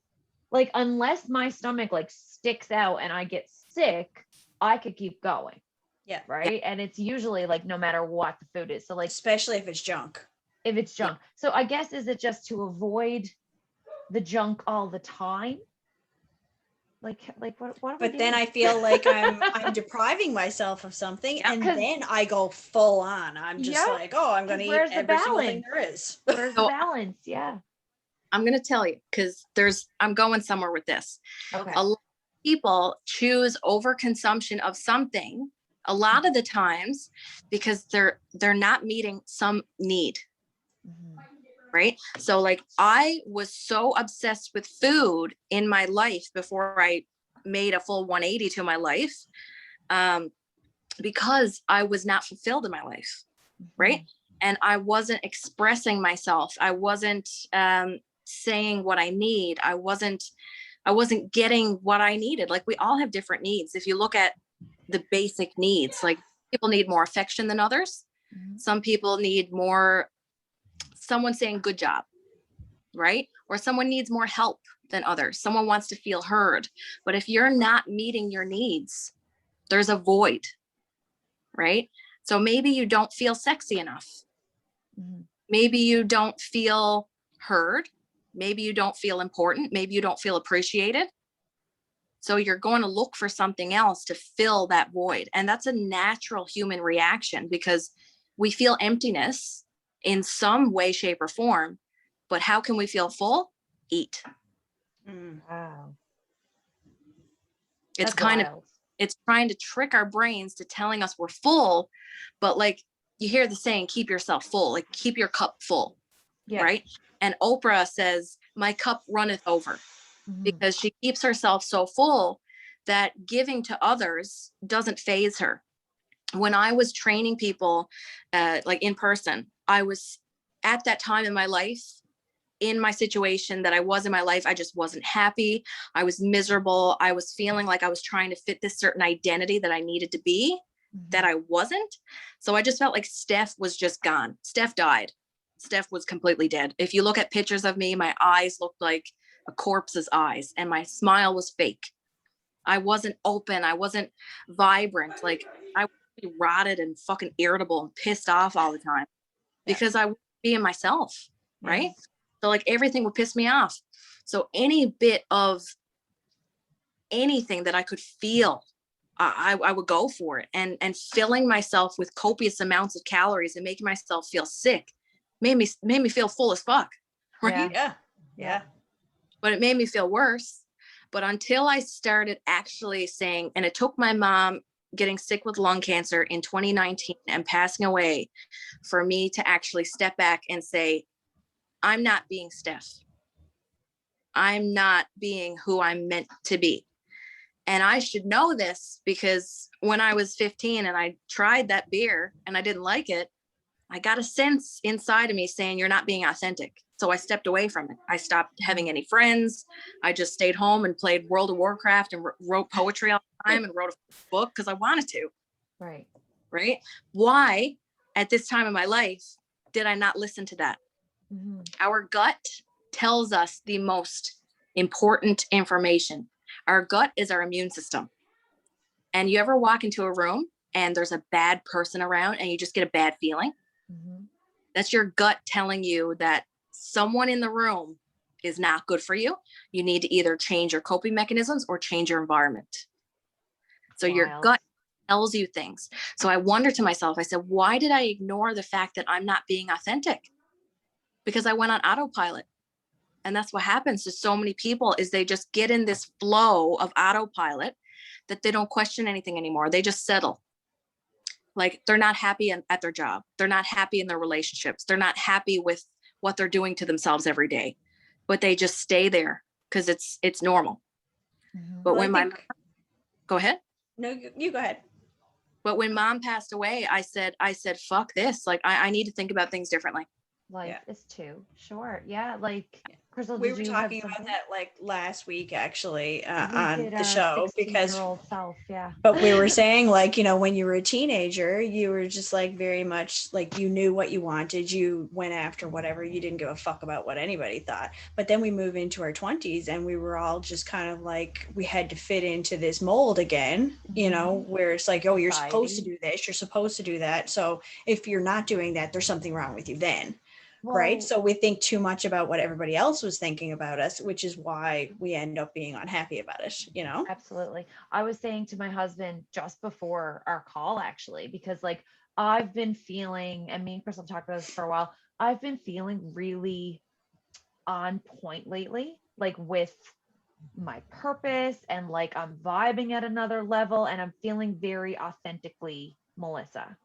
Like, unless my stomach like sticks out and I get sick, I could keep going. Yeah. Right. And it's usually like, no matter what the food is. So like, especially if it's junk. So I guess, is it just to avoid the junk all the time? Like what? But then I feel like I'm depriving myself of something, and then I go full on. I'm just like, oh, I'm going to eat every single thing there is. Where's the balance? Yeah. I'm going to tell you, because I'm going somewhere with this. Okay. A lot of people choose overconsumption of something a lot of the times because they're not meeting some need. Right. So like I was so obsessed with food in my life before I made a full 180 to my life, because I was not fulfilled in my life. Right. And I wasn't expressing myself. I wasn't saying what I need. I wasn't getting what I needed. Like we all have different needs. If you look at the basic needs, like people need more affection than others. Some people need more someone saying good job, right? Or someone needs more help than others. Someone wants to feel heard. But if you're not meeting your needs, there's a void, right? So maybe you don't feel sexy enough. Maybe you don't feel heard. Maybe you don't feel important. Maybe you don't feel appreciated. So you're going to look for something else to fill that void. And that's a natural human reaction because we feel emptiness in some way, shape, or form. But how can we feel full? Eat. Wow. It's it's trying to trick our brains to telling us we're full. But like you hear the saying, keep yourself full, like keep your cup full. Yeah. Right. And Oprah says, my cup runneth over, because she keeps herself so full that giving to others doesn't faze her. When I was training people like in person, I was at that time in my life, in my situation that I was in my life, I just wasn't happy. I was miserable. I was feeling like I was trying to fit this certain identity that I needed to be, that I wasn't. So I just felt like Steph was just gone. Steph died. Steph was completely dead. If you look at pictures of me, my eyes looked like a corpse's eyes and my smile was fake. I wasn't open. I wasn't vibrant. Like I was rotted and fucking irritable and pissed off all the time because I was being myself. Right. So like everything would piss me off. So any bit of anything that I could feel, I would go for it. And filling myself with copious amounts of calories and making myself feel sick made me feel full as fuck. Right? Yeah. But it made me feel worse. But until I started actually saying, and it took my mom getting sick with lung cancer in 2019 and passing away for me to actually step back and say, I'm not being Steph. I'm not being who I'm meant to be. And I should know this because when I was 15 and I tried that beer and I didn't like it, I got a sense inside of me saying, you're not being authentic. So I stepped away from it. I stopped having any friends. I just stayed home and played World of Warcraft and wrote poetry all the time and wrote a book because I wanted to. Right. Right. Why at this time in my life did I not listen to that? Mm-hmm. Our gut tells us the most important information. Our gut is our immune system. And you ever walk into a room and there's a bad person around and you just get a bad feeling? Mm-hmm. That's your gut telling you that someone in the room is not good for you. You need to either change your coping mechanisms or change your environment. So your gut tells you things. So I wonder to myself, I said, why did I ignore the fact that I'm not being authentic? Because I went on autopilot. And that's what happens to so many people is they just get in this flow of autopilot that they don't question anything anymore. They just settle. Like they're not happy at their job. They're not happy in their relationships. They're not happy with what they're doing to themselves every day, but they just stay there because it's normal. Mm-hmm. But when go ahead. No, you go ahead. But when mom passed away, I said, fuck this. Like I need to think about things differently. Life is too short. Yeah. Like Crystal, we were talking about that like last week actually on the show because self, but we were saying like, you know, when you were a teenager, you were just like very much like you knew what you wanted, you went after whatever, you didn't give a fuck about what anybody thought. But then we move into our 20s and we were all just kind of like we had to fit into this mold again, you know, where it's like, oh, you're supposed to do this, you're supposed to do that. So if you're not doing that, there's something wrong with you then. Right. So we think too much about what everybody else was thinking about us, which is why we end up being unhappy about it, you know? Absolutely. I was saying to my husband just before our call, actually, because like I've been feeling, and me and Crystal talked about this for a while, I've been feeling really on point lately, like with my purpose and like I'm vibing at another level and I'm feeling very authentically Melissa.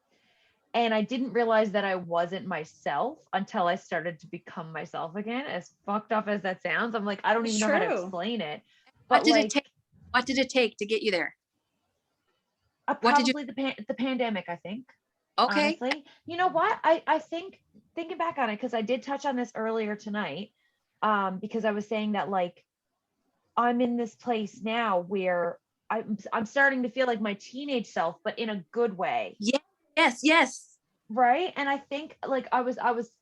And I didn't realize that I wasn't myself until I started to become myself again. As fucked up as that sounds, I'm like, I don't even know how to explain it. But what did it take to get you there? Probably the pandemic, I think. Okay. Honestly, you know what? I think thinking back on it, because I did touch on this earlier tonight, because I was saying that like I'm in this place now where I'm starting to feel like my teenage self, but in a good way. Yes. Right. And I think like I was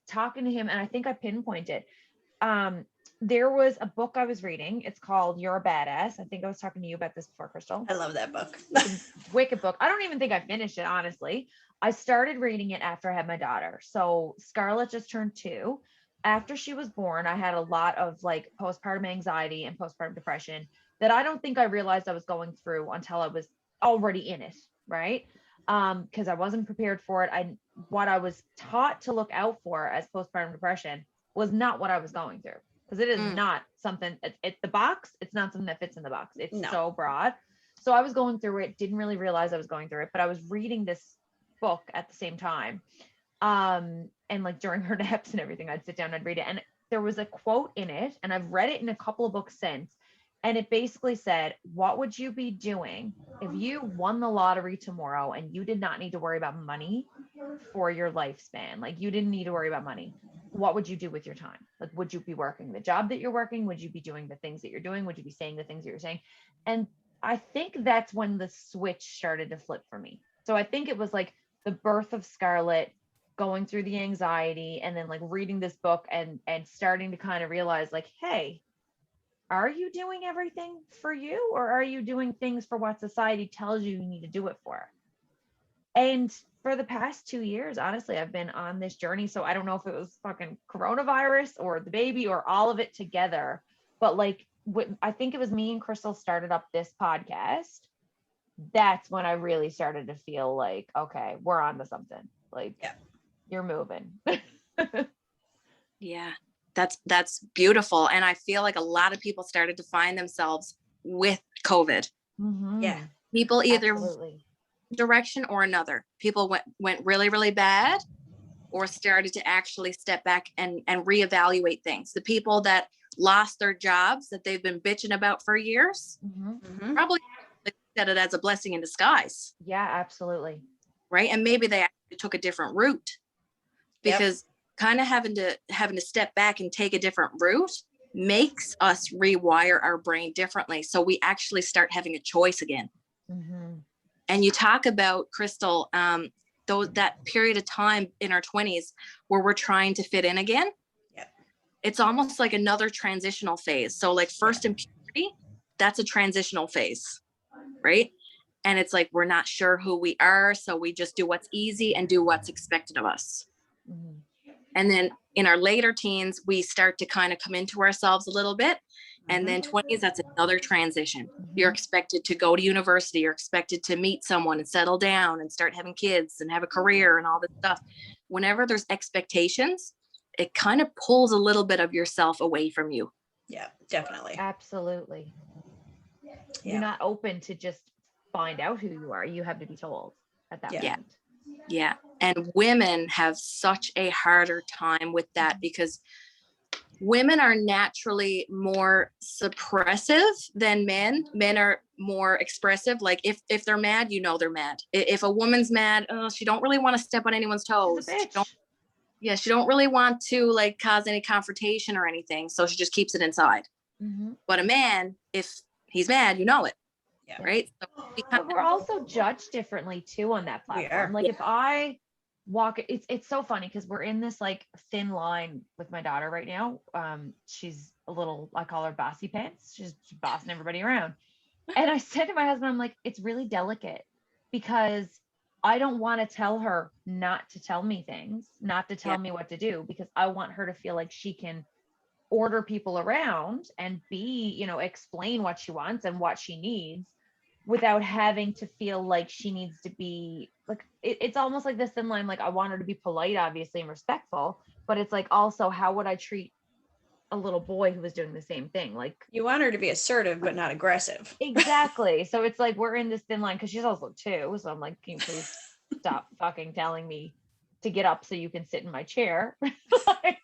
talking to him and I think I pinpointed. There was a book I was reading. It's called You're a Badass. I think I was talking to you about this before, Crystal. I love that book. Wicked book. I don't even think I finished it, honestly. I started reading it after I had my daughter. So Scarlett just turned 2. After she was born, I had a lot of like postpartum anxiety and postpartum depression that I don't think I realized I was going through until I was already in it. Right. Because I wasn't prepared for it. What I was taught to look out for as postpartum depression was not what I was going through. Because it is not something, it's the box. It's not something that fits in the box. It's so broad. So I was going through it, didn't really realize I was going through it, but I was reading this book at the same time. And like during her naps and everything, I'd sit down and I'd read it. And there was a quote in it, and I've read it in a couple of books since. And it basically said, what would you be doing if you won the lottery tomorrow and you did not need to worry about money for your lifespan? Like you didn't need to worry about money. What would you do with your time? Like, would you be working the job that you're working? Would you be doing the things that you're doing? Would you be saying the things that you're saying? And I think that's when the switch started to flip for me. So I think it was like the birth of Scarlett, going through the anxiety, and then like reading this book and starting to kind of realize like, hey, are you doing everything for you, or are you doing things for what society tells you need to do it for? And for the past 2 years, honestly, I've been on this journey. So I don't know if it was fucking coronavirus or the baby or all of it together, but like I think it was me and Crystal started up this podcast. That's when I really started to feel like, okay, we're on to something. Like, Yeah. you're moving. Yeah, that's beautiful. And I feel like a lot of people started to find themselves with COVID. Mhm. Yeah. People either Absolutely. direction or another. People went really, really bad, or started to actually step back and reevaluate things. The people that lost their jobs that they've been bitching about for years Mhm. probably looked at it as a blessing in disguise, Yeah, absolutely. right? And maybe they actually took a different route, Yep. because kind of having to step back and take a different route makes us rewire our brain differently, so we actually start having a choice again. Mhm. And you talk about, Crystal, that period of time in our 20s where we're trying to fit in again. Yep. It's almost like another transitional phase. So like first in puberty, that's a transitional phase, right? And it's like we're not sure who we are, so we just do what's easy and do what's expected of us. Mhm. And then in our later teens, we start to kind of come into ourselves a little bit. And then 20s, that's another transition. You're expected to go to university. You're expected to meet someone and settle down and start having kids and have a career and all this stuff. Whenever there's expectations, it kind of pulls a little bit of yourself away from you. Yeah, definitely. Absolutely. Yeah. You're not open to just find out who you are. You have to be told at that Yeah. point. Yeah. And women have such a harder time with that, because women are naturally more suppressive than men. Men are more expressive. Like if they're mad, you know they're mad. If a woman's mad, oh, she don't really want to step on anyone's toes. She's a bitch. She don't really want to like cause any confrontation or anything. So she just keeps it inside. Mhm. But a man, if he's mad, you know it. Yeah. Right. So But we're also judged differently too on that We platform. are. Like if I walk, it's so funny because we're in this like thin line with my daughter right now. She's a little, I call her bossy pants. She's bossing everybody around. And I said to my husband, I'm like, it's really delicate because I don't want to tell her not to tell me things, not to tell me what to do, because I want her to feel like she can order people around and explain what she wants and what she needs without having to feel like she needs to be like, it's almost like this thin line. Like I want her to be polite, obviously, and respectful, but it's like also how would I treat a little boy who was doing the same thing? Like You want her to be assertive, but not aggressive. exactly. So it's like we're in this thin line because she's also 2. So I'm like, can you please stop fucking telling me to get up so you can sit in my chair? Like,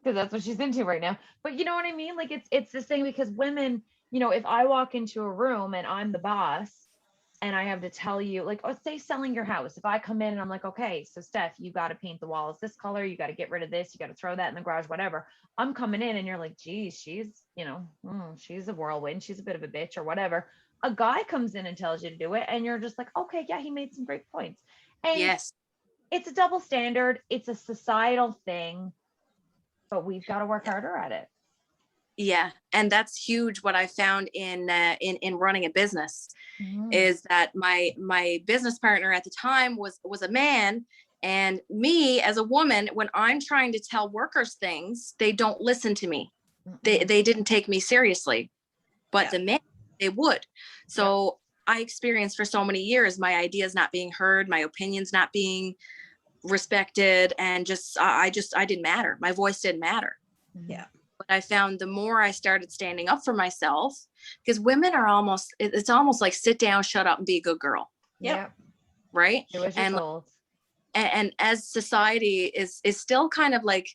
because that's what she's into right now. But you know what I mean? Like it's this thing because women, if I walk into a room and I'm the boss and I have to tell you, like, let's say selling your house. If I come in and I'm like, okay, so Steph, you got to paint the walls this color, you got to get rid of this, you got to throw that in the garage, whatever. I'm coming in and you're like, geez, she's, she's a whirlwind, she's a bit of a bitch or whatever. A guy comes in and tells you to do it, and you're just like, okay, yeah, he made some great points. And yes. it's a double standard, it's a societal thing, but we've got to work harder at it. Yeah. And that's huge. What I found in running a business is that my business partner at the time was a man, and me as a woman, when I'm trying to tell workers things, they don't listen to me. They didn't take me seriously, but the men, they would. So I experienced for so many years, my ideas not being heard, my opinions not being respected, and I didn't matter. My voice didn't matter. Yeah. But I found the more I started standing up for myself, because women are it's almost like sit down, shut up, and be a good girl. Yep. Right. Do what you're told. And as society is still kind of like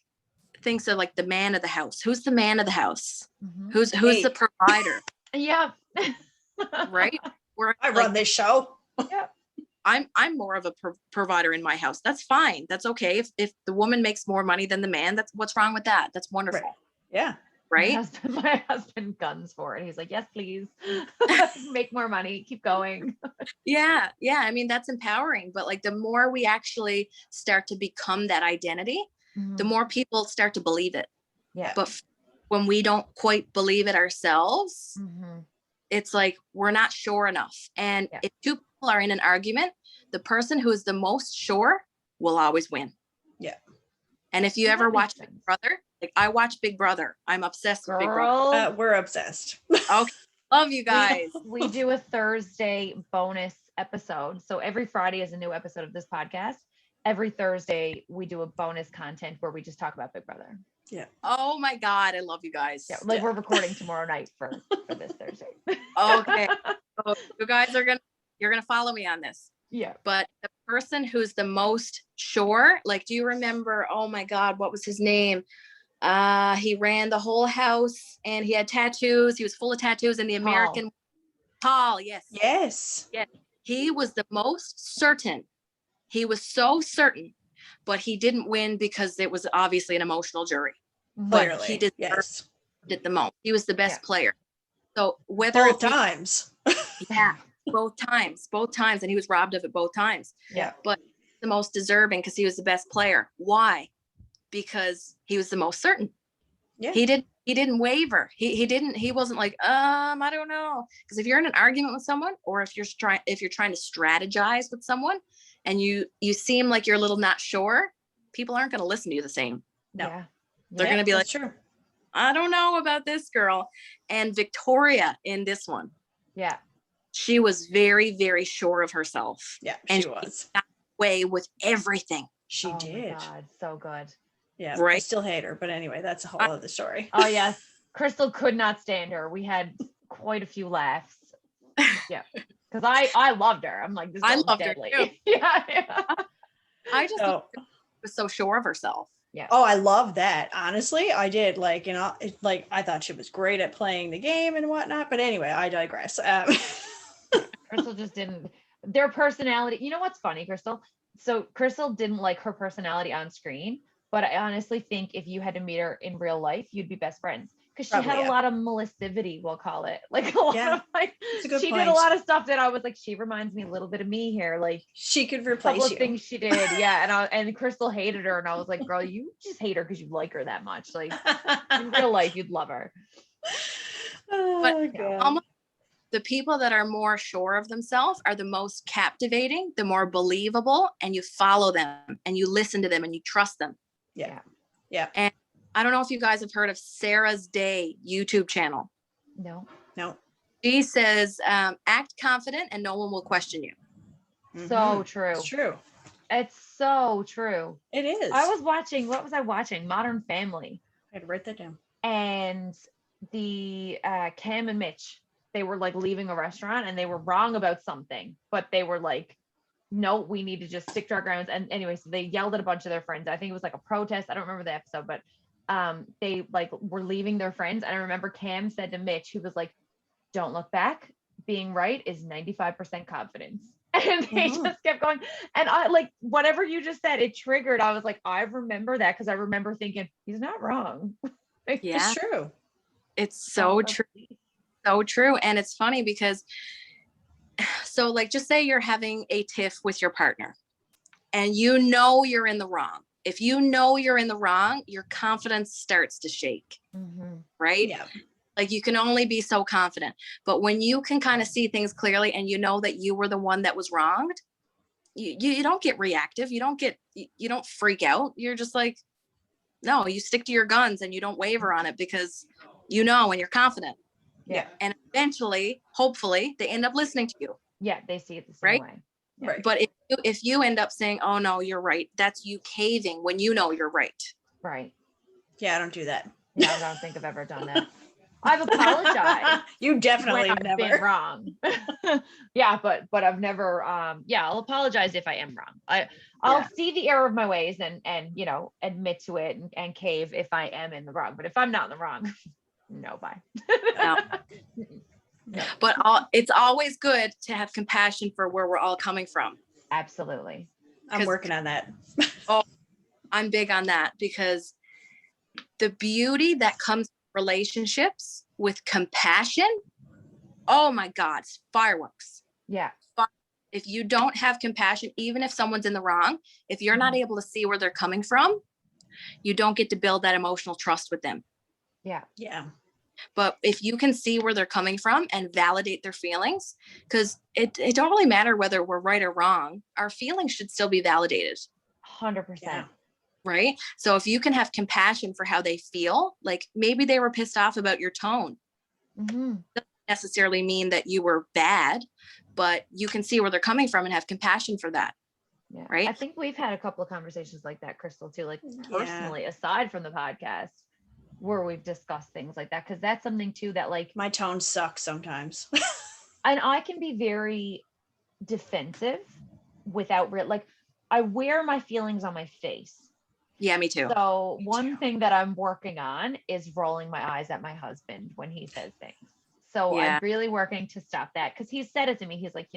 thinks of like the man of the house. Who's the man of the house? Who's the provider? Yeah. Right. I run this show. Yeah. I'm more of a provider in my house. That's fine. That's okay. If the woman makes more money than the man, that's what's wrong with that. That's wonderful. Right. Yeah. Right. My husband guns for it. He's like, yes, please. Make more money. Keep going. Yeah. I mean, that's empowering. But like the more we actually start to become that identity, the more people start to believe it. Yeah. But when we don't quite believe it ourselves, it's like we're not sure enough. And if 2 people are in an argument, the person who is the most sure will always win. Yeah. And if you ever watch Big Brother, Like I watch Big Brother. I'm obsessed with Big Brother. Girl, We're obsessed. Okay. Love you guys. we do a Thursday bonus episode. So every Friday is a new episode of this podcast. Every Thursday we do a bonus content where we just talk about Big Brother. Yeah. Oh my God, I love you guys. Yeah, like we're recording tomorrow night for this Thursday. Okay. So you guys you're gonna follow me on this. Yeah. But the person who's the most sure, like, do you remember, oh my God, what was his name? He ran the whole house and he had tattoos. He was full of tattoos in the American Paul. Yes. Yes. Yes. He was the most certain. He was so certain, but he didn't win because it was obviously an emotional jury. But Clearly. he deserved it the most. He was the best player. So whether both times. Yeah, both times. And he was robbed of it both times. Yeah. But the most deserving because he was the best player. Why? Because he was the most certain. Yeah. He didn't waver. He wasn't like, I don't know. Because if you're in an argument with someone, or if you're trying to strategize with someone and you seem like you're a little not sure, people aren't going to listen to you the same. No. Yeah. They're going to be like, true. I don't know about this girl. And Victoria in this one. Yeah. She was very, very sure of herself. Yeah, and she was. Got away with everything. She Oh did. my God, so good. Yeah, right. I still hate her, but anyway, that's a whole other story. Oh yes, Crystal could not stand her. We had quite a few laughs. Yeah, because I loved her. I'm like, this I girl's loved deadly. her too. Yeah. I just was so sure of herself. Yeah. Oh, I love that. Honestly, I did. Like, I thought she was great at playing the game and whatnot. But anyway, I digress. Crystal just didn't. Their personality. You know what's funny, Crystal? So Crystal didn't like her personality on screen, but I honestly think if you had to meet her in real life, you'd be best friends. Because she had a lot of melissivity, we'll call it. Like a lot of like, she did a lot of stuff that I was like, she reminds me a little bit of me here. Like she could replace a couple you. Of things she did, yeah. And Crystal hated her, and I was like, girl, you just hate her because you like her that much. Like in real life, you'd love her. Oh, but the people that are more sure of themselves are the most captivating, the more believable, and you follow them and you listen to them and you trust them. Yeah. And I don't know if you guys have heard of Sarah's Day YouTube channel. No. She says, act confident and no one will question you. So true. It's true. It's so true. It is. I was watching, what was I watching? Modern Family. I had to write that down. And the Cam and Mitch, they were like leaving a restaurant and they were wrong about something, but they were like, no, we need to just stick to our grounds. And anyway, so they yelled at a bunch of their friends. I think it was like a protest. I don't remember the episode, but they like were leaving their friends. And I remember Cam said to Mitch, who was like, don't look back. Being right is 95% confidence. And they just kept going. And I like whatever you just said, it triggered. I was like, I remember that because I remember thinking he's not wrong. Yeah, it's true. It's so true. So true. And it's funny because, so like, just say you're having a tiff with your partner and you know you're in the wrong. If you know you're in the wrong, your confidence starts to shake, right? Yeah. Like you can only be so confident. But when you can kind of see things clearly and you know that you were the one that was wronged, you don't get reactive. You don't freak out. You're just like, no, you stick to your guns and you don't waver on it because you know and you're confident. Yeah. And eventually, hopefully, they end up listening to you. Yeah, they see it the same way. Yeah. Right. But if you end up saying, oh no, you're right, that's you caving when you know you're right. Right. Yeah, I don't do that. Yeah, I don't think I've ever done that. I've apologized. You definitely when I've been wrong. Yeah, but I've never I'll apologize if I am wrong. I'll see the error of my ways and admit to it and cave if I am in the wrong. But if I'm not in the wrong, no, bye. No. But it's always good to have compassion for where we're all coming from. Absolutely. I'm working on that. I'm big on that because the beauty that comes from relationships with compassion, oh my God, it's fireworks. Yeah. If you don't have compassion, even if someone's in the wrong, if you're not able to see where they're coming from, you don't get to build that emotional trust with them. Yeah. Yeah. But if you can see where they're coming from and validate their feelings, because it don't really matter whether we're right or wrong, our feelings should still be validated. 100%. right? So if you can have compassion for how they feel, like maybe they were pissed off about your tone, doesn't necessarily mean that you were bad, but you can see where they're coming from and have compassion for that. Yeah. Right. I think we've had a couple of conversations like that, Crystal, too, like personally, aside from the podcast, where we've discussed things like that. Cause that's something too that like my tone sucks sometimes. and I can be very defensive without like I wear my feelings on my face. Yeah, me too. So one thing that I'm working on is rolling my eyes at my husband when he says things. So I'm really working to stop that, because he said it to me. He's like,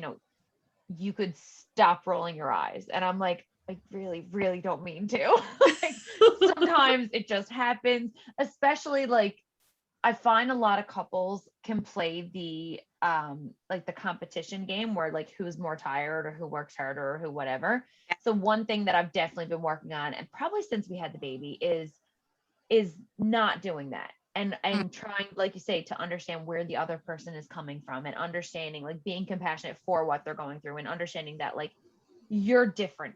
you could stop rolling your eyes. And I'm like, I really, really don't mean to. Like, sometimes it just happens, especially like I find a lot of couples can play the like the competition game where like who's more tired or who works harder or who whatever. So one thing that I've definitely been working on, and probably since we had the baby, is not doing that. And trying, like you say, to understand where the other person is coming from, and understanding, like being compassionate for what they're going through, and understanding that like you're different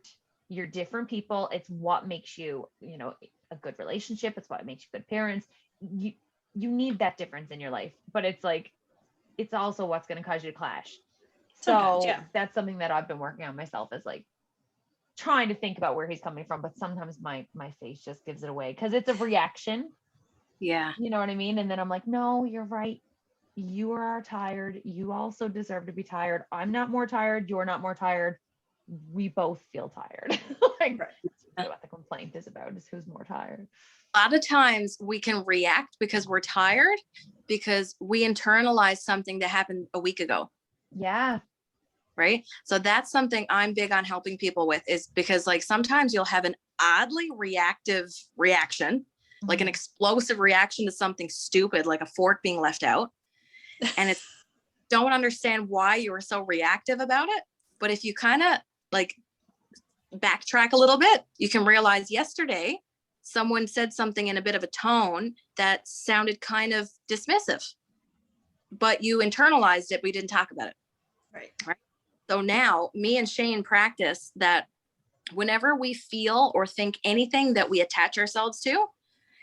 people. It's what makes you, a good relationship. It's what makes you good parents. You need that difference in your life, but it's like, it's also what's going to cause you to clash. So that's something that I've been working on myself, is like trying to think about where he's coming from. But sometimes my face just gives it away, because it's a reaction. Yeah. You know what I mean? And then I'm like, no, you're right. You are tired. You also deserve to be tired. I'm not more tired. You're not more tired. We both feel tired. Like, that's what the complaint is about, is who's more tired. A lot of times we can react because we're tired, because we internalize something that happened a week ago. Yeah. Right. So that's something I'm big on helping people with, is because like sometimes you'll have an oddly reactive reaction, like an explosive reaction to something stupid, like a fork being left out. And it's don't understand why you were so reactive about it. But if you kind of like backtrack a little bit, you can realize yesterday someone said something in a bit of a tone that sounded kind of dismissive, but you internalized it. We didn't talk about it. Right. So now me and Shane practice that whenever we feel or think anything that we attach ourselves to,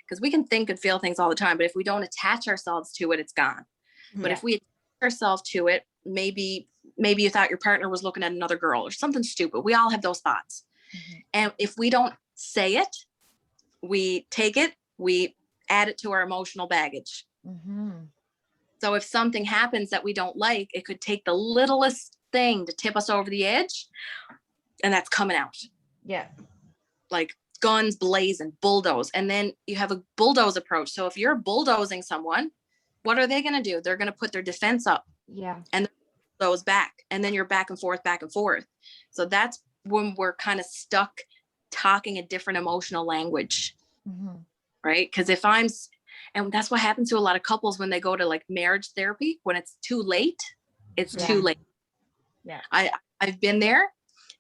because we can think and feel things all the time, but if we don't attach ourselves to it, it's gone. But if we attach ourselves to it, maybe you thought your partner was looking at another girl or something stupid. We all have those thoughts. And if we don't say it, we take it, we add it to our emotional baggage. So if something happens that we don't like, it could take the littlest thing to tip us over the edge, and that's coming out. Yeah. Like guns blazing, bulldoze. And then you have a bulldoze approach. So if you're bulldozing someone, what are they going to do? They're going to put their defense up. Yeah. And those back. And then you're back and forth, back and forth. So that's when we're kind of stuck talking a different emotional language. Right. Because and that's what happens to a lot of couples when they go to like marriage therapy. When it's too late, it's too late. Yeah. I've been there.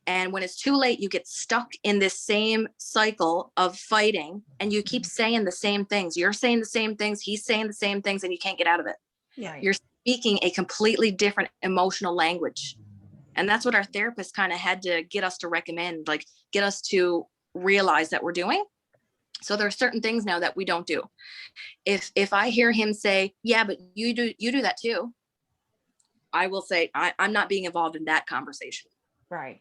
And when it's too late, you get stuck in this same cycle of fighting, and you keep saying the same things. You're saying the same things. He's saying the same things, and you can't get out of it. Yeah. You're speaking a completely different emotional language. And that's what our therapist kind of had to get us to recommend, like get us to realize that we're doing. So there are certain things now that we don't do. If I hear him say, yeah, but you do that too, I will say, I'm not being involved in that conversation. Right.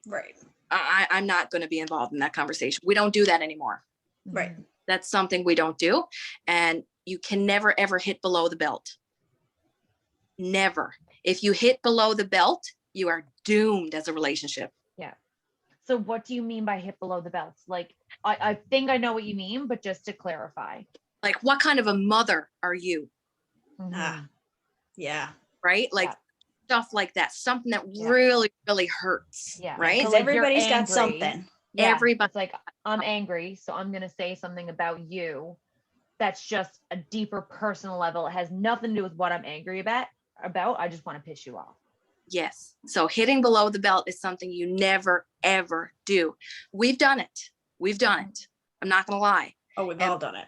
I'm not going to be involved in that conversation. We don't do that anymore. Right. That's something we don't do. And you can never, ever hit below the belt. Never. If you hit below the belt, you are doomed as a relationship. Yeah. So what do you mean by hit below the belt? Like, I think I know what you mean, but just to clarify. Like, what kind of a mother are you? Yeah. Right? Like, stuff like that. Something that really, really hurts. Yeah. Right? Because everybody's got something. Yeah. Everybody. It's like, I'm angry, so I'm going to say something about you that's just a deeper personal level. It has nothing to do with what I'm angry about. I just want to piss you off. Yes. So hitting below the belt is something you never, ever do. We've done it. I'm not going to lie. Oh, we've all done it.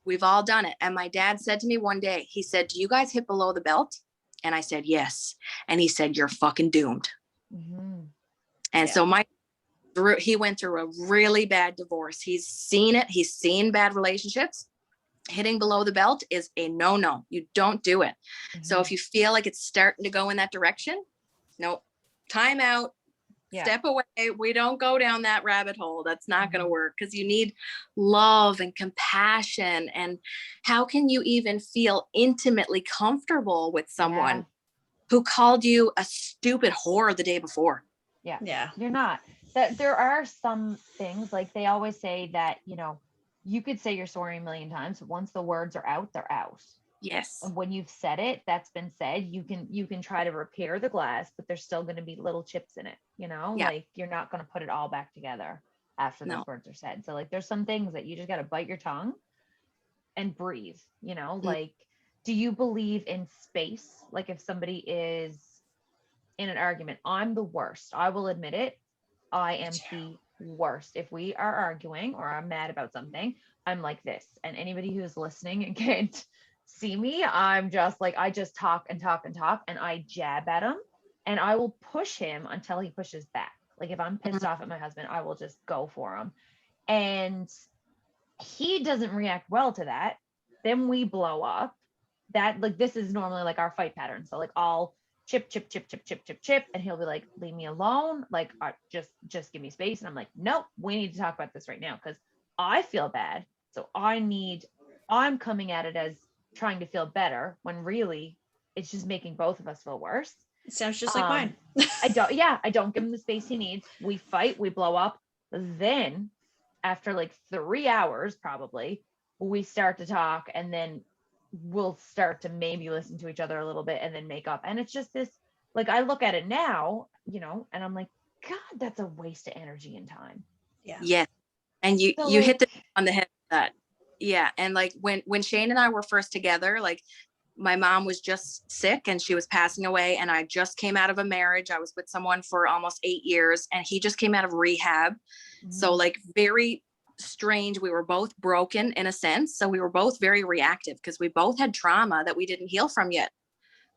We've all done it. And my dad said to me one day, he said, do you guys hit below the belt? And I said, yes. And he said, you're fucking doomed. And so my he went through a really bad divorce. He's seen it. He's seen bad relationships. Hitting below the belt is a no. You don't do it. So if you feel like it's starting to go in that direction, no, time out, step away. We don't go down that rabbit hole. That's not going to work, because you need love and compassion. And how can you even feel intimately comfortable with someone who called you a stupid whore the day before? Yeah. You're not. That there are some things, like they always say that, you know, you could say you're sorry a million times, but once the words are out, they're out. Yes. And when you've said it, that's been said, you can try to repair the glass, but there's still going to be little chips in it, you know, like you're not going to put it all back together after those words are said. So like, there's some things that you just got to bite your tongue and breathe, you know, like, do you believe in space? Like if somebody is in an argument, I'm the worst. I will admit it. I am the worst. If we are arguing or I'm mad about something, I'm like this. And anybody who's listening and can't see me, I'm just like, I just talk and talk and talk, and I jab at him, and I will push him until he pushes back. Like if I'm pissed off at my husband, I will just go for him. And he doesn't react well to that. Then we blow up. That, like, this is normally like our fight pattern. So like I'll chip, and he'll be like, leave me alone, like just give me space. And I'm like, nope, we need to talk about this right now, because I feel bad. So I'm coming at it as trying to feel better, when really it's just making both of us feel worse. It sounds just like mine. I don't give him the space he needs. We fight, we blow up. Then after like 3 hours, probably, we start to talk, and then we'll start to maybe listen to each other a little bit and then make up. And it's just this, like, I look at it now, you know, and I'm like, God, that's a waste of energy and time. Yeah. Yes. And you So, hit the on the head with that. Yeah. And like when Shane and I were first together, like my mom was just sick and she was passing away, and I just came out of a marriage. I was with someone for almost 8 years, and he just came out of rehab. So like very strange. We were both broken in a sense. So we were both very reactive, because we both had trauma that we didn't heal from yet.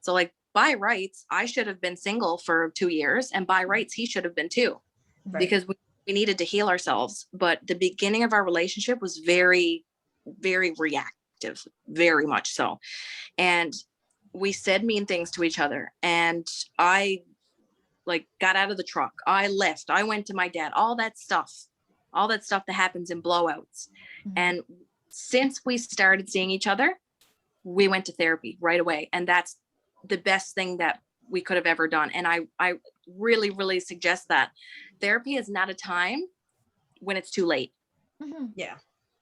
So like by rights, I should have been single for 2 years, and by rights, he should have been too, because we needed to heal ourselves. But the beginning of our relationship was very, very reactive, very much so. And we said mean things to each other, and I like got out of the truck. I left. I went to my dad, all that stuff that happens in blowouts. And since we started seeing each other, we went to therapy right away. And that's the best thing that we could have ever done. And I really, really suggest that therapy is not a time when it's too late. Yeah.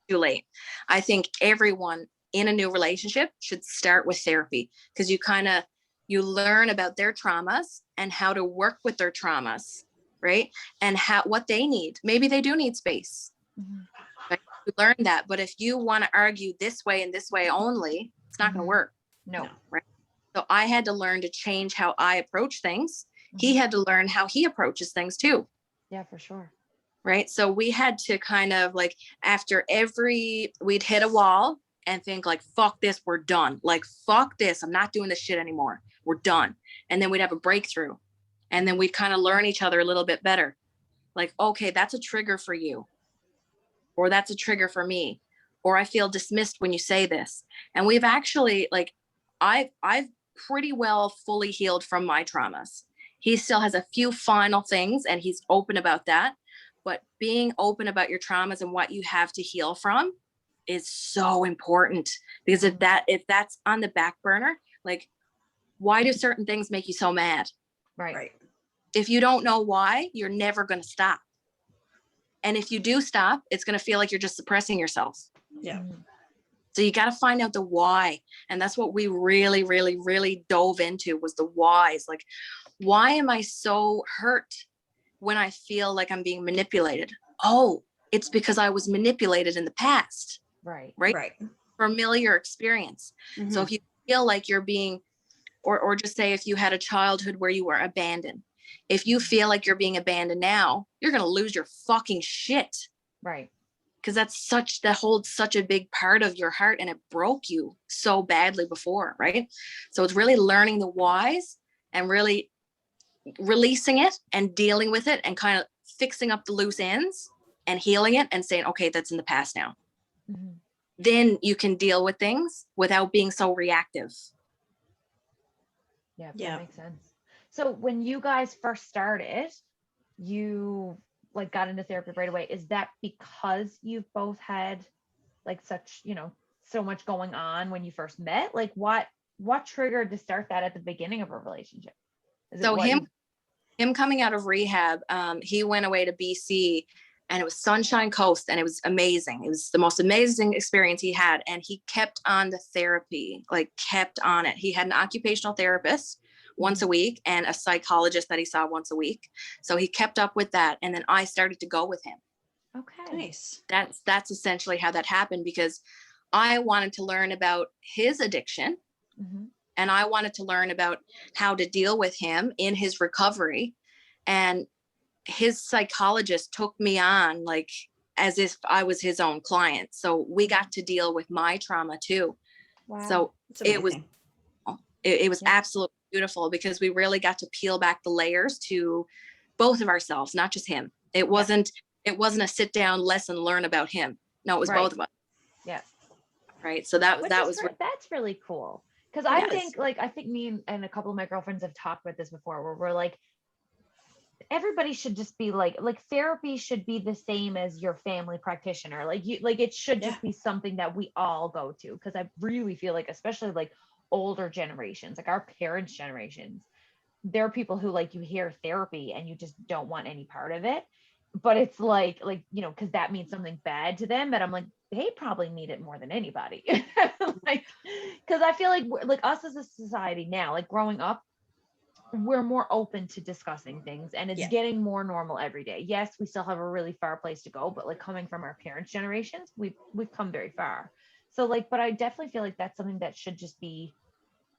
Too late. I think everyone in a new relationship should start with therapy, because you learn about their traumas and how to work with their traumas, right? And what they need. Maybe they do need space. Right? You learn that. But if you want to argue this way and this way only, it's not going to work. No. Right? So I had to learn to change how I approach things. He had to learn how he approaches things too. Yeah, for sure. Right. So we had to kind of like, after we'd hit a wall and think like, fuck this, we're done. Like, fuck this, I'm not doing this shit anymore. We're done. And then we'd have a breakthrough. And then we'd kind of learn each other a little bit better. Like, okay, that's a trigger for you. Or that's a trigger for me. Or I feel dismissed when you say this. And we've actually, like, I've pretty well fully healed from my traumas. He still has a few final things, and he's open about that. But being open about your traumas and what you have to heal from is so important, because if that's on the back burner, like, why do certain things make you so mad? Right. If you don't know why, you're never going to stop. And if you do stop, it's going to feel like you're just suppressing yourself. Yeah. So you got to find out the why. And that's what we really, really, really dove into, was the whys. Like, why am I so hurt when I feel like I'm being manipulated? Oh, it's because I was manipulated in the past. Right. Familiar experience. So if you feel like you're being, or just say if you had a childhood where you were abandoned, if you feel like you're being abandoned now, you're going to lose your fucking shit. Right. Because that holds such a big part of your heart, and it broke you so badly before, right? So it's really learning the whys and really releasing it and dealing with it and kind of fixing up the loose ends and healing it and saying, okay, that's in the past now. Mhm. Then you can deal with things without being so reactive. Yeah, Yeah. that makes sense. So when you guys first started, you like got into therapy right away. Is that because you've both had like such, so much going on when you first met? Like what triggered to start that at the beginning of a relationship? Is it So what him coming out of rehab, he went away to BC and it was Sunshine Coast and it was amazing. It was the most amazing experience he had. And he kept on the therapy, like kept on it. He had an occupational therapist once a week and a psychologist that he saw once a week. So he kept up with that. And then I started to go with him. Okay. Nice. That's essentially how that happened, because I wanted to learn about his addiction. Mm-hmm. And I wanted to learn about how to deal with him in his recovery. And his psychologist took me on like as if I was his own client. So we got to deal with my trauma too. Wow. So That's it was amazing. it was Yeah. absolutely beautiful, because we really got to peel back the layers to both of ourselves, not just him. It wasn't a sit down lesson, learn about him. No, it was Right. both of us. Yeah. Right. So That's really cool. Because I Yes. think me and a couple of my girlfriends have talked about this before, where we're like, everybody should just be like therapy should be the same as your family practitioner. Like it should just be something that we all go to. Because I really feel like, especially like older generations, like our parents' generations, there are people who like you hear therapy and you just don't want any part of it. But it's like because that means something bad to them. But I'm like, they probably need it more than anybody. Like, because I feel like us as a society now, like growing up, we're more open to discussing things, and it's getting more normal every day. Yes, we still have a really far place to go, but like coming from our parents' generations, we've come very far. So like, but I definitely feel like that's something that should just be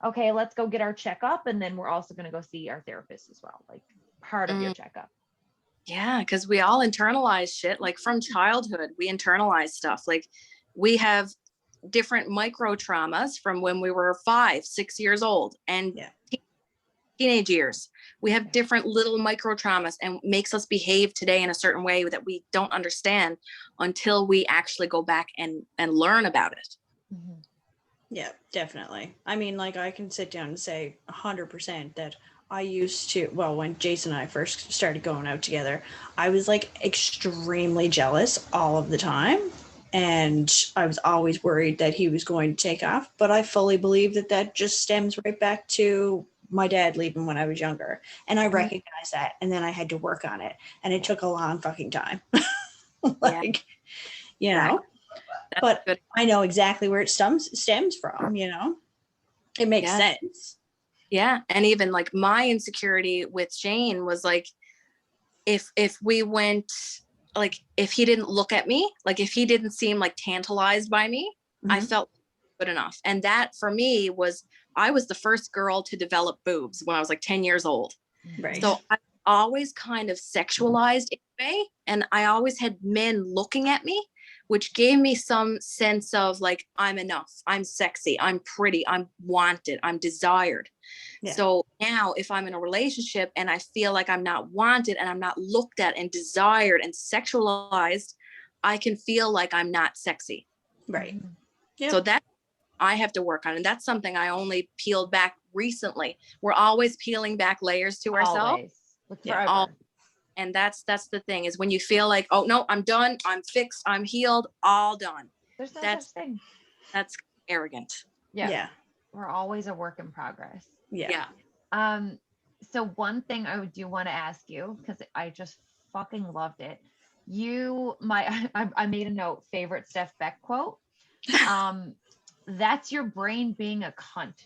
okay. Let's go get our checkup, and then we're also going to go see our therapist as well, like part of your checkup. Yeah, because we all internalize shit. Like from childhood, we internalize stuff. Like we have different micro traumas from when we were 5, 6 years old, and teenage years. We have different little micro traumas, and makes us behave today in a certain way that we don't understand until we actually go back and learn about it. Mm-hmm. Yeah, definitely. I mean, like I can sit down and say 100% that I used to, well, when Jason and I first started going out together, I was like extremely jealous all of the time. And I was always worried that he was going to take off. But I fully believe that just stems right back to my dad leaving when I was younger. And I recognized that. And then I had to work on it. And it took a long fucking time. You know, but good. I know exactly where it stems from, it makes sense. Yeah. And even like my insecurity with Shane was like, if we went, like, if he didn't look at me, like if he didn't seem like tantalized by me, I felt good enough. And that for me was, I was the first girl to develop boobs when I was like 10 years old. Right. So I always kind of sexualized in a way. And I always had men looking at me, which gave me some sense of like, I'm enough, I'm sexy, I'm pretty, I'm wanted, I'm desired. Yeah. So now if I'm in a relationship and I feel like I'm not wanted and I'm not looked at and desired and sexualized, I can feel like I'm not sexy. Right. Yep. So that I have to work on. And that's something I only peeled back recently. We're always peeling back layers to ourselves. And that's the thing, is when you feel like, oh no, I'm done, I'm fixed, I'm healed, all done. There's no such thing. That's arrogant. Yeah. We're always a work in progress. Yeah. So one thing I do want to ask you, because I just fucking loved it. I made a note, favorite Steph Beck quote. That's your brain being a cunt.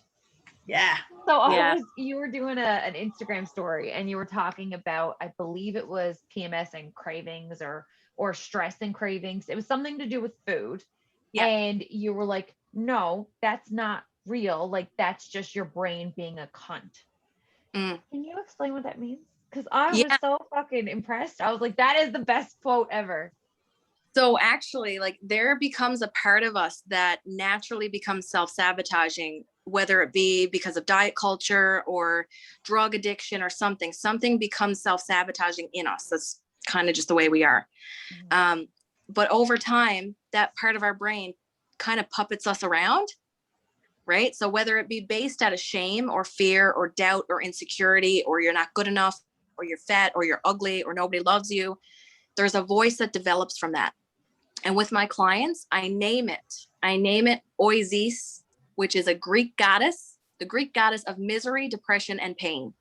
Yeah. So you were doing an Instagram story and you were talking about, I believe it was PMS and cravings or stress and cravings. It was something to do with food. Yeah. And you were like, no, that's not real. Like, that's just your brain being a cunt. Can you explain what that means? Because I was so fucking impressed. I was like, that is the best quote ever. So actually, like, there becomes a part of us that naturally becomes self-sabotaging, whether it be because of diet culture or drug addiction or something becomes self-sabotaging in us. That's kind of just the way we are. Mhm. But over time, that part of our brain kind of puppets us around, right? So whether it be based out of shame or fear or doubt or insecurity, or you're not good enough, or you're fat, or you're ugly, or nobody loves you, there's a voice that develops from that. And with my clients, I name it. I name it Oisis, which is a Greek goddess, the Greek goddess of misery, depression, and pain.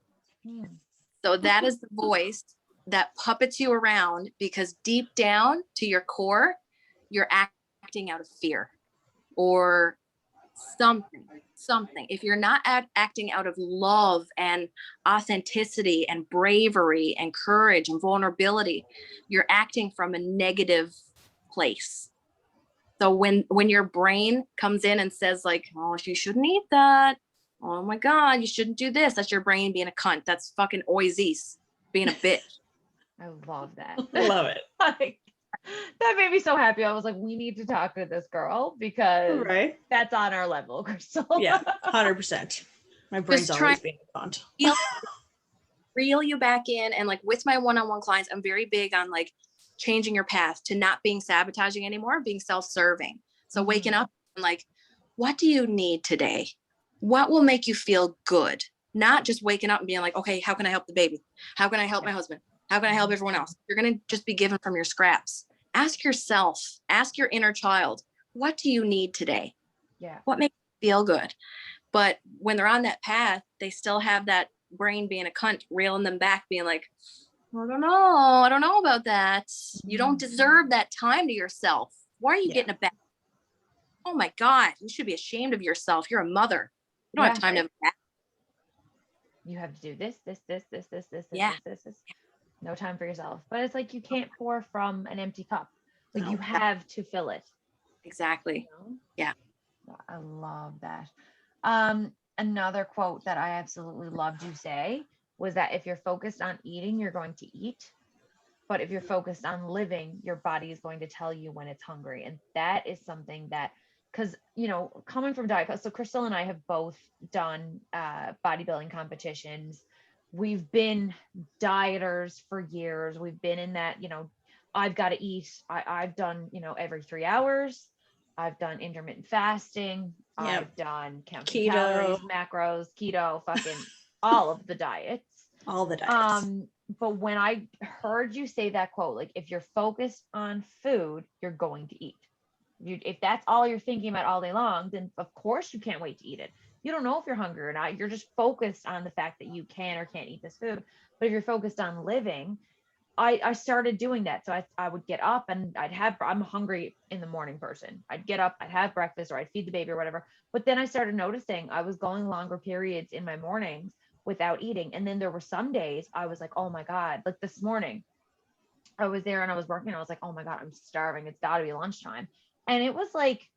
Mm. So that is the voice that puppets you around, because deep down to your core, you're acting out of fear or something. If you're not acting out of love and authenticity and bravery and courage and vulnerability, you're acting from a negative place. So when your brain comes in and says like, oh, you shouldn't eat that, oh my god, you shouldn't do this, that's your brain being a cunt. That's fucking Oisis being a bitch. I love that. Love it. Like, that made me so happy. I was like, we need to talk to this girl because Right. that's on our level, Crystal. Yeah, 100%. My brain's Just always being a cunt. Reel you back in. And like with my one-on-one clients, I'm very big on like changing your path to not being sabotaging anymore, being self-serving. So waking up and like, what do you need today? What will make you feel good? Not just waking up and being like, okay, how can I help the baby? How can I help my husband? How can I help everyone else? You're going to just be given from your scraps. Ask yourself, ask your inner child, what do you need today? Yeah. What makes you feel good? But when they're on that path, they still have that brain being a cunt, reeling them back, being like, I don't know about that. You don't deserve that time to yourself. Why are you getting a back? Oh my God, you should be ashamed of yourself. You're a mother. You don't have time to have a back. You have to do this. Yeah. This. No time for yourself. But it's like you can't pour from an empty cup. Like No. you have to fill it. Exactly. You know? Yeah. I love that. Another quote that I absolutely loved you say was that if you're focused on eating, you're going to eat. But if you're focused on living, your body is going to tell you when it's hungry. And that is something that, because, you know, coming from diet, so Crystal and I have both done bodybuilding competitions. We've been dieters for years. We've been in that, you know, I've got to eat. I've done, you know, every 3 hours. I've done intermittent fasting. Yep. I've done counting Keto. calories, macros, keto, fucking all of the diets. All the diets. But when I heard you say that quote, like if you're focused on food, you're going to eat. If that's all you're thinking about all day long, then of course you can't wait to eat it. You don't know if you're hungry or not. You're just focused on the fact that you can or can't eat this food. But if you're focused on living, I started doing that. So I would get up and I'm a hungry in the morning person. I'd get up, I'd have breakfast, or I'd feed the baby or whatever. But then I started noticing I was going longer periods in my mornings without eating. And then there were some days I was like, oh my God, like this morning I was there and I was working. I was like, oh my God, I'm starving. It's gotta be lunchtime. And it was like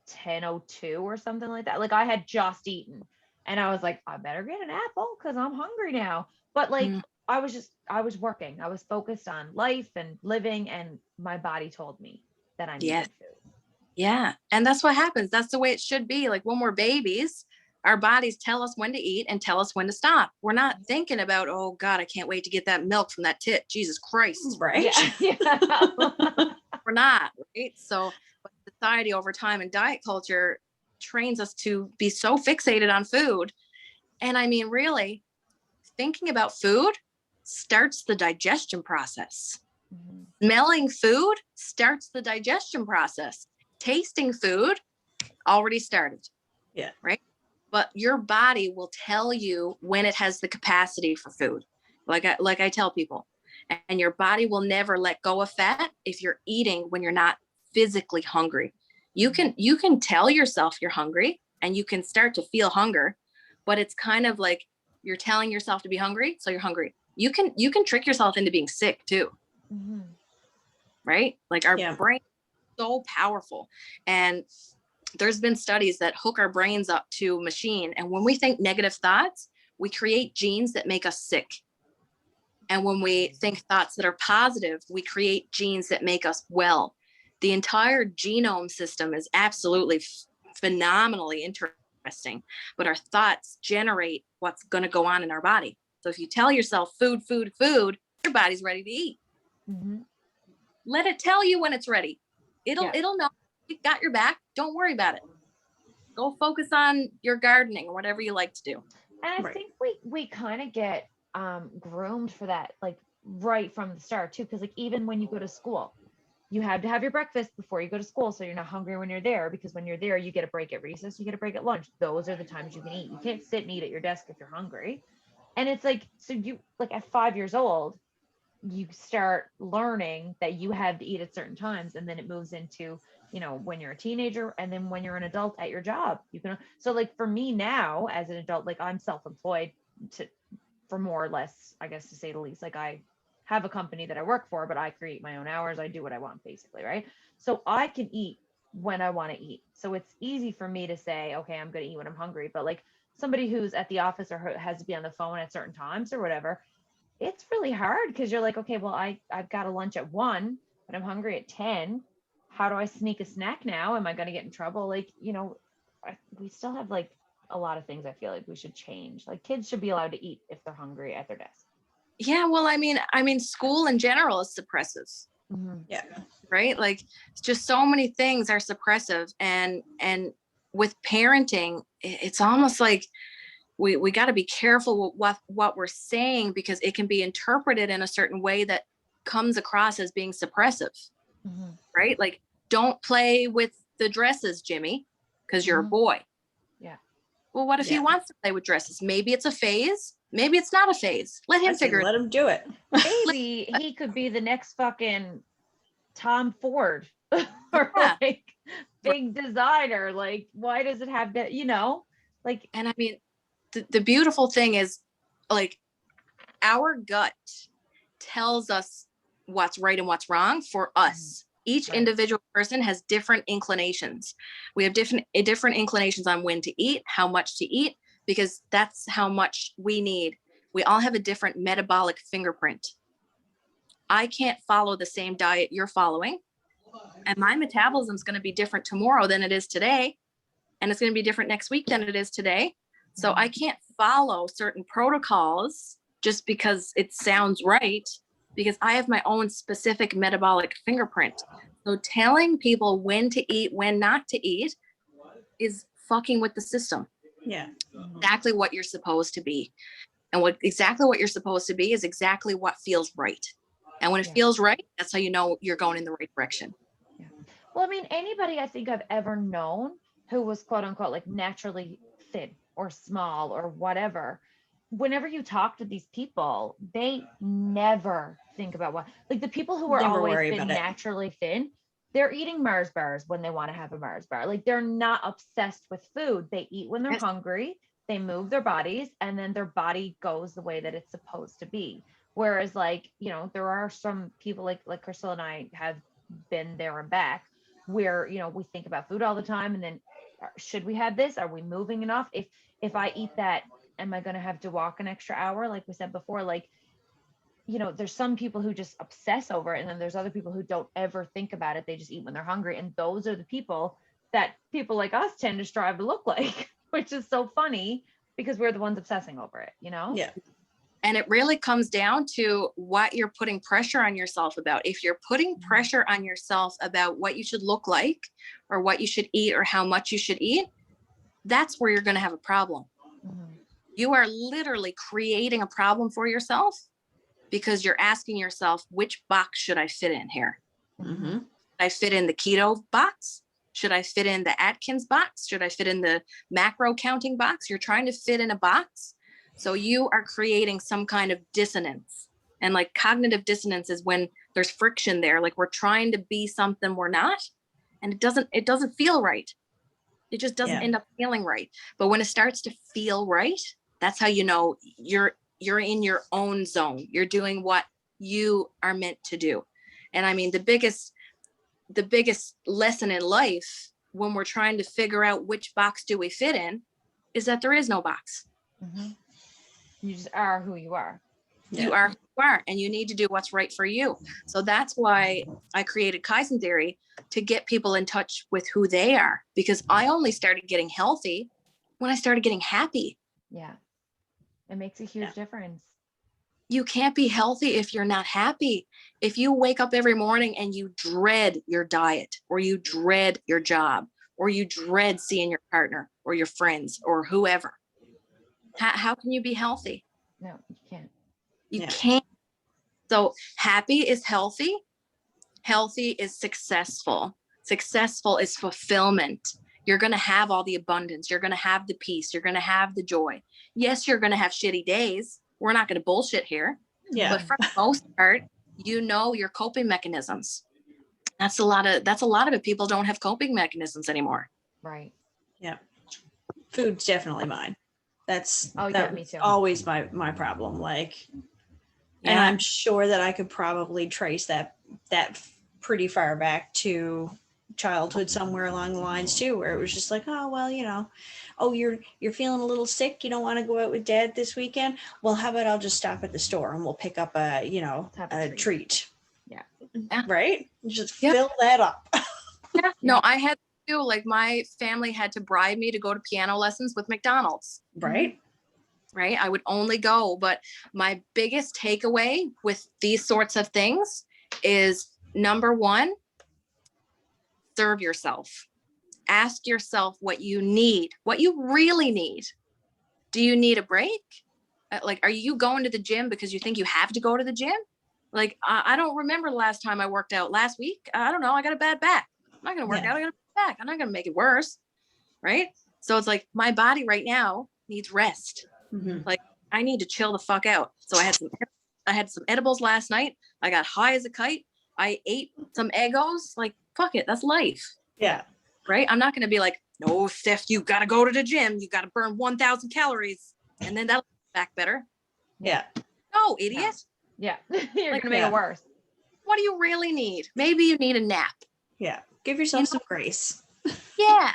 10:02 or something like that. Like I had just eaten and I was like, I better get an apple because I'm hungry now. But like I was working. I was focused on life and living, and my body told me that I needed food. Yeah. And that's what happens. That's the way it should be. Like when we're babies, our bodies tell us when to eat and tell us when to stop. We're not thinking about, oh God, I can't wait to get that milk from that tit. Jesus Christ. Right. Yeah. We're not, right? So society over time and diet culture trains us to be so fixated on food. And I mean, really, thinking about food starts the digestion process. Smelling food starts the digestion process. Tasting food already started. Yeah. Right. But your body will tell you when it has the capacity for food. Like I tell people, and your body will never let go of fat if you're eating when you're not physically hungry. You can tell yourself you're hungry and you can start to feel hunger, but it's kind of like you're telling yourself to be hungry, so you're hungry. You can trick yourself into being sick too. Right? Like our brain is so powerful. And there's been studies that hook our brains up to a machine. And when we think negative thoughts, we create genes that make us sick. And when we think thoughts that are positive, we create genes that make us well. The entire genome system is absolutely phenomenally interesting, but our thoughts generate what's going to go on in our body. So if you tell yourself food, your body's ready to eat. Mhm. Let it tell you when it's ready. It'll know. It got your back. Don't worry about it. Go focus on your gardening or whatever you like to do. And I think we kind of get groomed for that, like right from the start too, because like even when you go to school, you have to have your breakfast before you go to school, so you're not hungry when you're there, because when you're there, you get a break at recess, you get a break at lunch. Those are the times you can eat. You can't sit and eat at your desk if you're hungry. And it's like, so you like at 5 years old, you start learning that you have to eat at certain times, and then it moves into, you know, when you're a teenager, and then when you're an adult at your job, you can. So like for me now as an adult, like I'm self-employed to, for more or less, I guess, to say the least. Like I have a company that I work for, but I create my own hours. I do what I want basically, right? So I can eat when I want to eat. So it's easy for me to say, okay, I'm going to eat when I'm hungry. But like somebody who's at the office or has to be on the phone at certain times or whatever, it's really hard because you're like, okay, well, I've got a lunch at 1, but I'm hungry at 10. How do I sneak a snack now? Am I going to get in trouble? Like, you know, we still have like a lot of things I feel like we should change. Like kids should be allowed to eat if they're hungry at their desk. Yeah, well, I mean, school in general is suppressive. Mm-hmm. Yeah. Right? Like it's just so many things are suppressive, and with parenting, it's almost like we got to be careful with what we're saying, because it can be interpreted in a certain way that comes across as being suppressive. Mm-hmm. Right? Like, don't play with the dresses, Jimmy, because you're a boy. Yeah. Well, what if he wants to play with dresses? Maybe it's a phase. Maybe it's not a phase. Let him figure it out. Let him do it. Maybe he could be the next fucking Tom Ford or like big designer. Like, why does it have to, you know, like, and I mean, the beautiful thing is, like, our gut tells us what's right and what's wrong for us. Each individual person has different inclinations. We have different inclinations on when to eat, how much to eat, because that's how much we need. We all have a different metabolic fingerprint. I can't follow the same diet you're following, and my metabolism is going to be different tomorrow than it is today, and it's going to be different next week than it is today. So I can't follow certain protocols just because it sounds right, because I have my own specific metabolic fingerprint. So telling people when to eat, when not to eat is fucking with the system. Yeah. Exactly what you're supposed to be. And exactly what you're supposed to be is exactly what feels right. And when it feels right, that's how you know you're going in the right direction. Yeah. Well, I mean, anybody I think I've ever known who was quote unquote like naturally thin or small or whatever, whenever you talk to these people, they never think about what, like the people who are Never always worry been about it. naturally thin, they're eating Mars bars when they want to have a Mars bar. Like they're not obsessed with food. They eat when they're hungry, they move their bodies, and then their body goes the way that it's supposed to be. Whereas like, you know, there are some people like Crystal and I have been there and back where, you know, we think about food all the time, and then should we have this? Are we moving enough? If I eat that, am I going to have to walk an extra hour? Like we said before, like, you know, there's some people who just obsess over it, and then there's other people who don't ever think about it. They just eat when they're hungry. And those are the people that people like us tend to strive to look like, which is so funny because we're the ones obsessing over it, you know? Yeah. And it really comes down to what you're putting pressure on yourself about. If you're putting pressure on yourself about what you should look like or what you should eat or how much you should eat, that's where you're going to have a problem. Mm-hmm. You are literally creating a problem for yourself because you're asking yourself, which box should I fit in here? Mm-hmm. Should I fit in the keto box? Should I fit in the Atkins box? Should I fit in the macro counting box? You're trying to fit in a box. So you are creating some kind of dissonance. And like cognitive dissonance is when there's friction there. Like we're trying to be something we're not, and it doesn't feel right. It just doesn't end up feeling right. But when it starts to feel right, that's how you know you're in your own zone. You're doing what you are meant to do. And I mean, the biggest lesson in life when we're trying to figure out which box do we fit in is that there is no box. Mm-hmm. You just are who you are. You are who you are, and you need to do what's right for you. So that's why I created Kaizen Theory, to get people in touch with who they are, because I only started getting healthy when I started getting happy. Yeah. It makes a huge difference. you can't be healthy if you're not happy. If you wake up every morning and you dread your diet, or you dread your job, or you dread seeing your partner or your friends or whoever, how can you be healthy? No, you can't. You can't. So happy is healthy. Healthy is successful. Successful is fulfillment. You're going to have all the abundance. You're going to have the peace. You're going to have the joy. Yes, you're going to have shitty days. We're not going to bullshit here. Yeah. But for the most part, you know your coping mechanisms. That's a lot of it. People don't have coping mechanisms anymore. Right. Yeah. Food's definitely mine. That's me too. Always my problem. Like, and I'm sure that I could probably trace that pretty far back to childhood somewhere along the lines too, where it was just like, oh well, you know, oh you're feeling a little sick, you don't want to go out with dad this weekend, well how about I'll just stop at the store and we'll pick up a treat. Yeah. Right, just fill that up. No, I had to, like, my family had to bribe me to go to piano lessons with McDonald's. Right. I would only go, but my biggest takeaway with these sorts of things is, number one, serve yourself. Ask yourself what you need, what you really need. Do you need a break? Like, are you going to the gym because you think you have to go to the gym? Like, I don't remember the last time I worked out. Last week, I don't know. I got a bad back. I'm not going to work out. I got a bad back. I'm not going to make it worse. Right. So it's like, my body right now needs rest. Mm-hmm. Like, I need to chill the fuck out. So I had some edibles last night. I got high as a kite. I ate some Eggos. Like, fuck it. That's life. Yeah. Right. I'm not going to be like, no, Steph, you got to go to the gym. You got to burn 1,000 calories. And then that'll back better. Yeah. No, idiot. No. Yeah. You're going to make it worse. What do you really need? Maybe you need a nap. Yeah. Give yourself some grace. Yeah.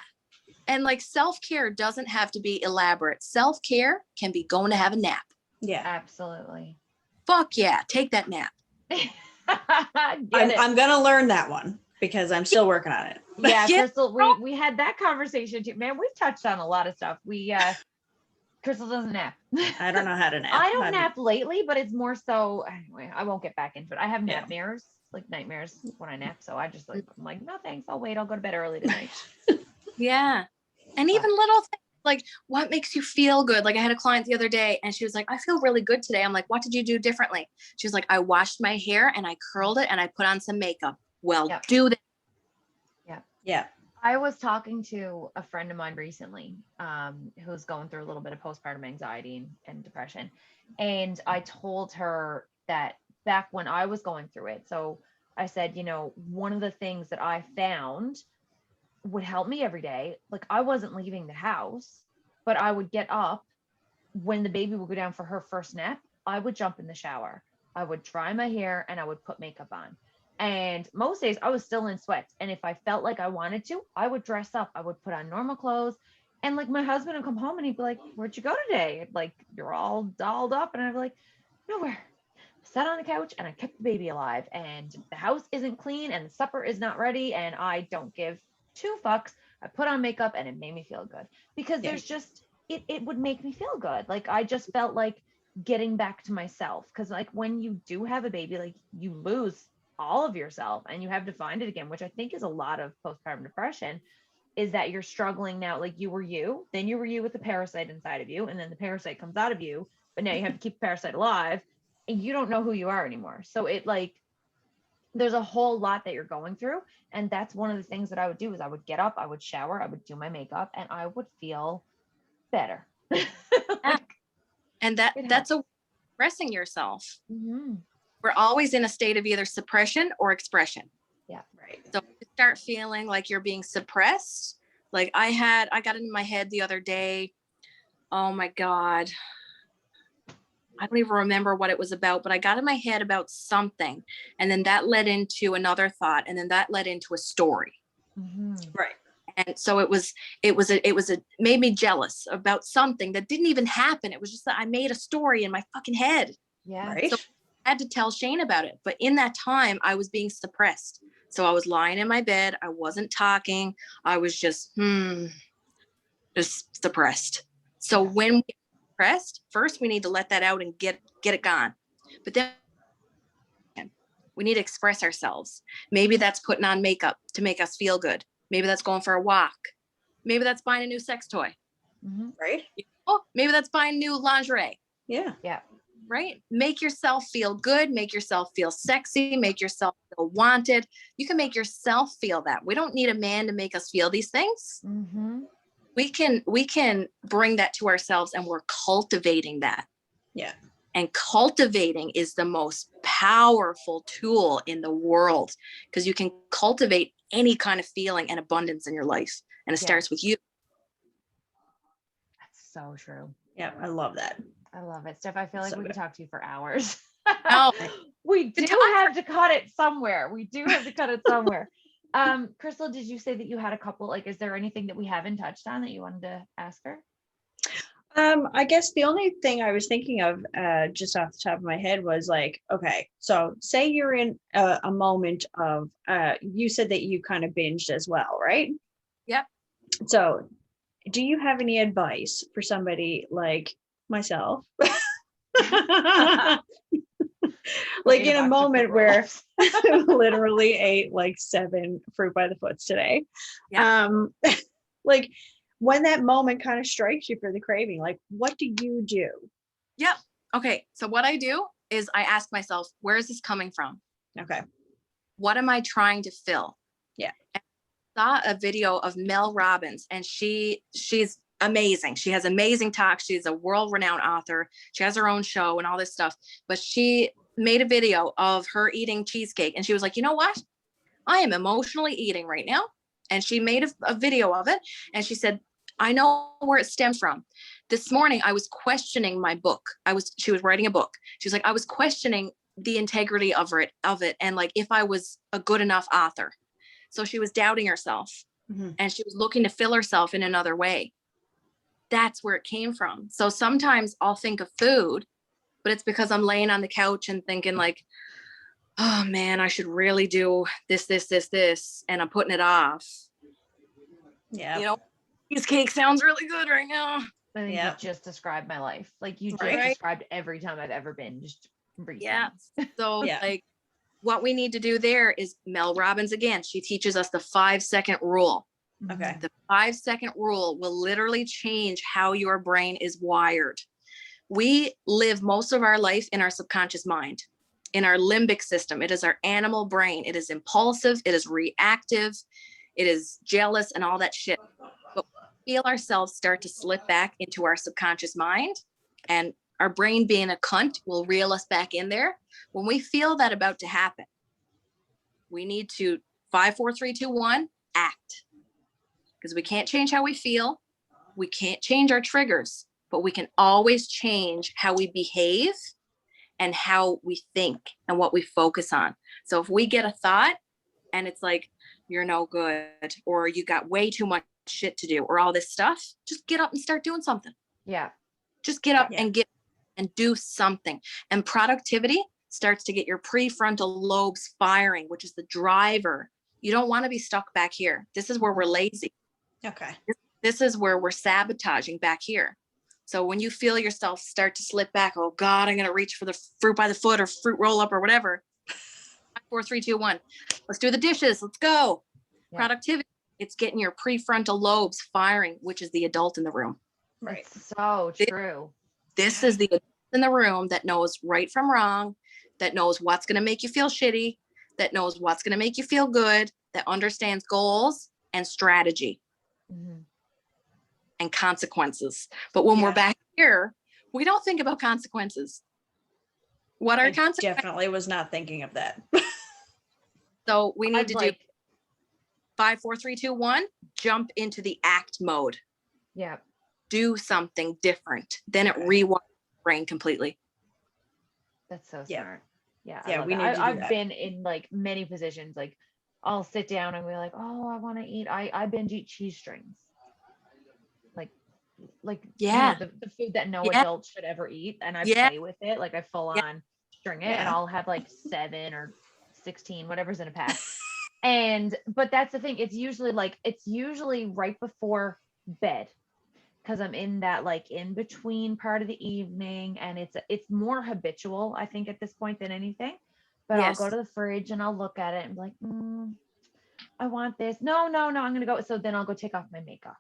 And like, self-care doesn't have to be elaborate. Self-care can be going to have a nap. Yeah. Absolutely. Fuck yeah. Take that nap. I'm going to learn that one because I'm still working on it. Yeah, Crystal, we had that conversation too. Man, we've touched on a lot of stuff. Crystal doesn't nap. I don't know how to nap. I don't nap lately, but it's more so, anyway, I won't get back into it. I have nightmares, like nightmares when I nap. So I just I'm like, no thanks. I'll wait. I'll go to bed early tonight. Yeah. And even little things like, what makes you feel good? Like, I had a client the other day and she was like, I feel really good today. I'm like, what did you do differently? She was like, I washed my hair and I curled it and I put on some makeup. Well, do that. Yeah. Yeah. I was talking to a friend of mine recently, who's going through a little bit of postpartum anxiety and depression. And I told her that back when I was going through it. So I said, one of the things that I found would help me every day. Like, I wasn't leaving the house, but I would get up when the baby would go down for her first nap. I would jump in the shower. I would dry my hair and I would put makeup on. And most days I was still in sweats. And if I felt like I wanted to, I would dress up. I would put on normal clothes. And like, my husband would come home and he'd be like, where'd you go today? Like, you're all dolled up. And I'd be like, nowhere. I sat on the couch and I kept the baby alive. And the house isn't clean and the supper is not ready. And I don't give two fucks. I put on makeup and it made me feel good because there's just, it would make me feel good. Like, I just felt like getting back to myself. Cause like, when you do have a baby, like, you lose all of yourself and you have to find it again, which I think is a lot of postpartum depression, is that you're struggling now. Like, you were you, then you were you with the parasite inside of you, and then the parasite comes out of you, but now you have to keep the parasite alive and you don't know who you are anymore. So it, like, there's a whole lot that you're going through. And that's one of the things that I would do is I would get up, I would shower, I would do my makeup, and I would feel better. And that's expressing yourself. Mm-hmm. We're always in a state of either suppression or expression. Yeah. Right. So if you start feeling like you're being suppressed. Like, I got in my head the other day. Oh my God. I don't even remember what it was about, but I got in my head about something. And then that led into another thought. And then that led into a story. Mm-hmm. Right. And so it made me jealous about something that didn't even happen. It was just that I made a story in my fucking head. Yeah. Right. So I had to tell Shane about it. But in that time, I was being suppressed. So I was lying in my bed. I wasn't talking. I was just suppressed. So when we suppressed, first we need to let that out and get it gone. But then we need to express ourselves. Maybe that's putting on makeup to make us feel good. Maybe that's going for a walk. Maybe that's buying a new sex toy. Right? Oh, maybe that's buying new lingerie. Yeah. Yeah. Right? Make yourself feel good. Make yourself feel sexy. Make yourself feel wanted. You can make yourself feel that. We don't need a man to make us feel these things. We can bring that to ourselves, and we're cultivating that. Yeah. And cultivating is the most powerful tool in the world, because you can cultivate any kind of feeling and abundance in your life. And it starts with you. That's so true. Yeah. I love that. I love it. Steph, I feel like So we good. could talk to you for hours. No. We do have to cut it somewhere. Crystal, did you say that you had a couple, like, is there anything that we haven't touched on that you wanted to ask her? I guess the only thing I was thinking of just off the top of my head was like, okay, so say you're in a moment of, you said that you kind of binged as well, right? Yep. So do you have any advice for somebody like myself? Like in a moment where literally ate like 7 fruit by the foots today. Yeah. Like when that moment kind of strikes you for the craving, like what do you do? Yep. Okay. So what I do is I ask myself, where is this coming from? Okay. What am I trying to fill? Yeah. I saw a video of Mel Robbins, and she's amazing. She has amazing talks. She's a world-renowned author. She has her own show and all this stuff. But she made a video of her eating cheesecake, and she was like, you know what? I am emotionally eating right now. And she made a video of it, and she said, I know where it stems from. This morning, I was questioning my book. She was writing a book. She was like, I was questioning the integrity of it, and like if I was a good enough author. So she was doubting herself, and she was looking to fill herself in another way. That's where it came from. So sometimes I'll think of food, but it's because I'm laying on the couch and thinking like, oh man, I should really do this, and I'm putting it off. Yeah. You know, cheesecake sounds really good right now. I think you just described my life. Like you just described every time I've ever been just recently. Yeah. So like what we need to do there is Mel Robbins again. She teaches us the 5-second rule. Okay. The 5-second rule will literally change how your brain is wired. We live most of our life in our subconscious mind, in our limbic system. It is our animal brain. It is impulsive. It is reactive. It is jealous and all that shit. But we feel ourselves start to slip back into our subconscious mind, and our brain being a cunt will reel us back in there. When we feel that about to happen, we need to 5, 4, 3, 2, 1, act. Because we can't change how we feel. We can't change our triggers, but we can always change how we behave and how we think and what we focus on. So if we get a thought and it's like, you're no good, or you got way too much shit to do, or all this stuff, just get up and start doing something. Yeah. Just get up and do something. And productivity starts to get your prefrontal lobes firing, which is the driver. You don't want to be stuck back here. This is where we're lazy. Okay. This is where we're sabotaging back here. So when you feel yourself start to slip back, oh God, I'm going to reach for the fruit by the foot or fruit roll up or whatever. 5, 4, 3, 2, 1. Let's do the dishes. Let's go. Yeah. Productivity. It's getting your prefrontal lobes firing, which is the adult in the room. Right. It's so true. This is the adult in the room that knows right from wrong, that knows what's going to make you feel shitty, that knows what's going to make you feel good, that understands goals and strategy. And consequences. But when we're back here, we don't think about consequences. What are consequences? Definitely was not thinking of that. So we need to do 5, 4, 3, 2, 1, jump into the act mode. Yeah. Do something different. Then it rewires the brain completely. That's so smart. Yeah. Yeah, we need to do I've that. been in like many positions. Like I'll sit down and be like, oh, I want to eat. I binge eat cheese strings. Like you know, the food that no adult should ever eat, and I play with it, like I full on string it, and I'll have like 7 or 16, whatever's in a pack. But that's the thing, it's usually right before bed, because I'm in that like in between part of the evening, and it's more habitual, I think, at this point than anything. But I'll go Yes. to the fridge and I'll look at it and be like, I want this. No, no, no, I'm gonna go. So then I'll go take off my makeup.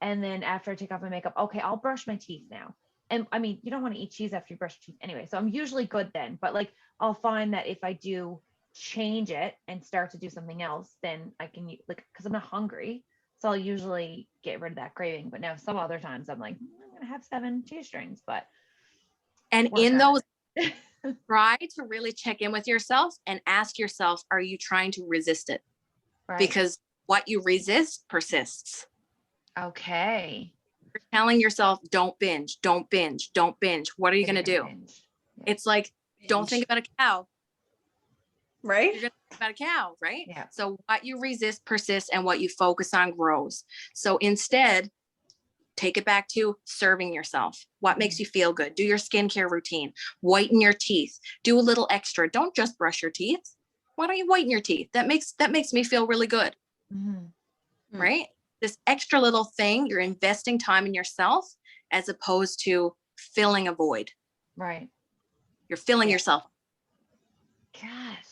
And then after I take off my makeup, okay, I'll brush my teeth now. And I mean, you don't want to eat cheese after you brush your teeth anyway. So I'm usually good then. But like, I'll find that if I do change it and start to do something else, then I can like, because I'm not hungry. So I'll usually get rid of that craving. But now some other times I'm like, I'm going to have 7 cheese strings. But And work in on those, it. try to really check in with yourself and ask yourself, are you trying to resist it? Right. Because what you resist persists. Okay. You're telling yourself, don't binge, don't binge, don't binge. What are you going to do? Binge. Yeah. It's like, don't think about a cow. Right? You're going to think about a cow, right? Yeah. So what you resist persists, and what you focus on grows. So instead, take it back to serving yourself. What makes you feel good? Do your skincare routine, whiten your teeth, do a little extra. Don't just brush your teeth. Why don't you whiten your teeth? That makes me feel really good. Mm-hmm. Right? This extra little thing, you're investing time in yourself as opposed to filling a void. Right. You're filling yourself. Gosh.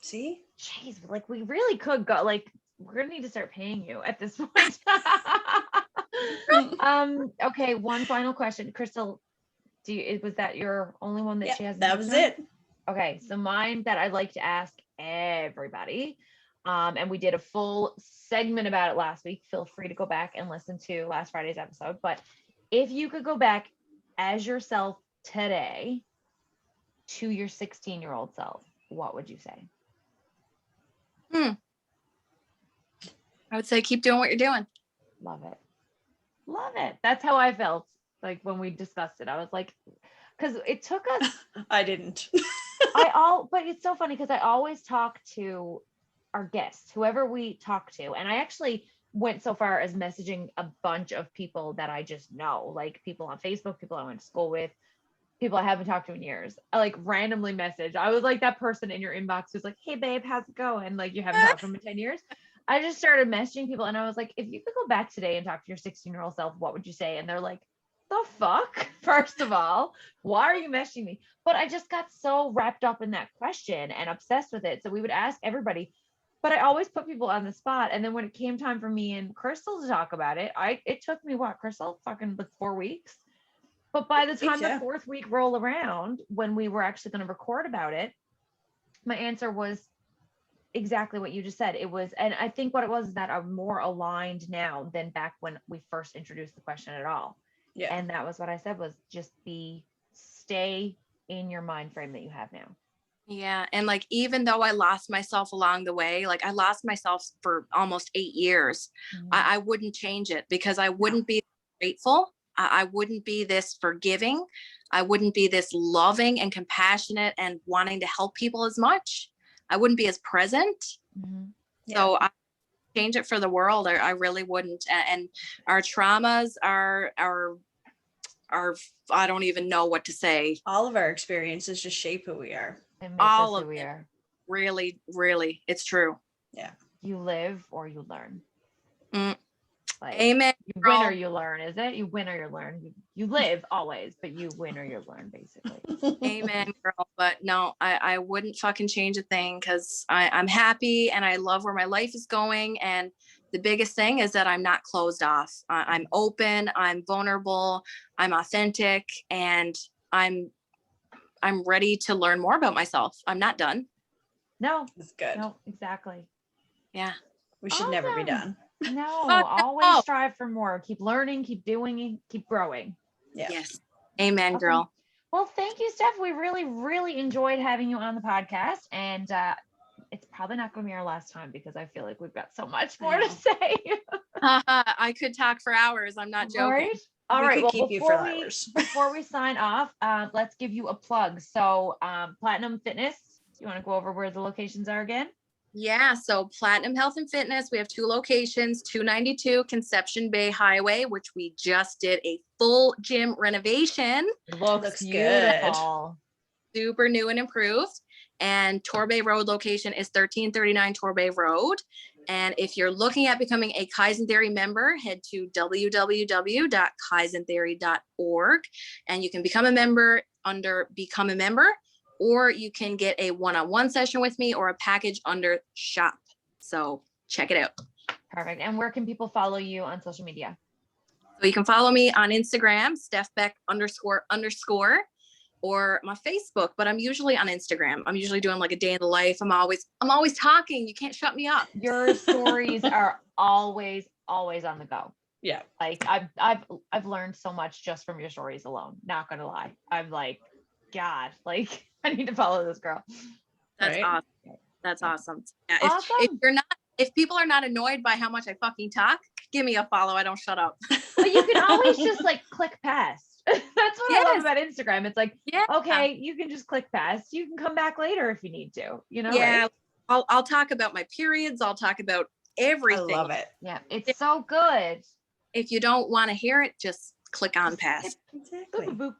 See? Jeez, like we really could go, like we're gonna need to start paying you at this point. Okay, one final question. Crystal, was that your only one that she hasn't that touched was on? it. Okay, so mine that I'd like to ask everybody, and we did a full segment about it last week. Feel free to go back and listen to last Friday's episode. But if you could go back as yourself today to your 16-year-old self, what would you say? I would say keep doing what you're doing. Love it. Love it. That's how I felt like when we discussed it. I was like, because it took us I didn't. but it's so funny because I always talk to our guests, whoever we talk to. And I actually went so far as messaging a bunch of people that I just know, like people on Facebook, people I went to school with, people I haven't talked to in years. I like randomly message. I was like that person in your inbox who's like, hey babe, how's it going? Like you haven't talked to them in 10 years. I just started messaging people and I was like, if you could go back today and talk to your 16-year-old self, what would you say? And they're like, the fuck? First of all, why are you messaging me? But I just got so wrapped up in that question and obsessed with it. So we would ask everybody, but I always put people on the spot. And then when it came time for me and Crystal to talk about it, it took me Crystal, fucking like 4 weeks. But by the time the 4th week rolled around, when we were actually going to record about it, my answer was exactly what you just said. It was, and I think what it was is that I'm more aligned now than back when we first introduced the question at all. Yeah. And that was what I said was just stay in your mind frame that you have now. Yeah. And like, even though I lost myself along the way, like I lost myself for almost 8 years, I wouldn't change it because I wouldn't be grateful. I wouldn't be this forgiving. I wouldn't be this loving and compassionate and wanting to help people as much. I wouldn't be as present. So I change it for the world. I really wouldn't. And our traumas are I don't even know what to say. All of our experiences just shape who we are. All of who we are. Really, really, it's true. Yeah. You live or you learn. Like, amen. You win or you learn, is it? You win or you learn. You live always, but you win or you learn, basically. Amen, girl. But no, I wouldn't fucking change a thing because I'm happy and I love where my life is going. And the biggest thing is that I'm not closed off. I'm open, I'm vulnerable, I'm authentic, and I'm ready to learn more about myself. I'm not done. No, that's good. No, exactly. Yeah. We should never be done. No, always strive for more. Keep learning, keep doing, keep growing. Yeah. Yes. Amen, girl. Well, thank you, Steph. We really, really enjoyed having you on the podcast. And it's probably not going to be our last time because I feel like we've got so much more to say. I could talk for hours. I'm not joking. Right? All right. Well, keep you for hours. Before we sign off, let's give you a plug. So Platinum Fitness, you want to go over where the locations are again? Yeah, so Platinum Health and Fitness, we have 2 locations, 292 Conception Bay Highway, which we just did a full gym renovation. It looks beautiful. Good. Super new and improved. And Torbay Road location is 1339 Torbay Road. And if you're looking at becoming a Kaizen Theory member, head to www.kaizentheory.org and you can become a member under Become a Member, or you can get a one-on-one session with me or a package under Shop. So check it out. Perfect. And where can people follow you on social media? So you can follow me on Instagram, Steph Beck __, or my Facebook, but I'm usually on Instagram. I'm usually doing like a day in the life. I'm always talking. You can't shut me up. Your stories are always on the go. Yeah. Like I've learned so much just from your stories alone. Not gonna lie. I'm like, God, like I need to follow this girl. That's Right? awesome. That's awesome. Yeah, Awesome. if people are not annoyed by how much I fucking talk, give me a follow. I don't shut up. But you can always just like click past. That's what I love about Instagram. It's like, okay, you can just click past. You can come back later if you need to, you know? Yeah. Right? I'll talk about my periods. I'll talk about everything. I love it. Yeah, it's so good. If you don't want to hear it, just click on past. Exactly. Boop, boop, boop.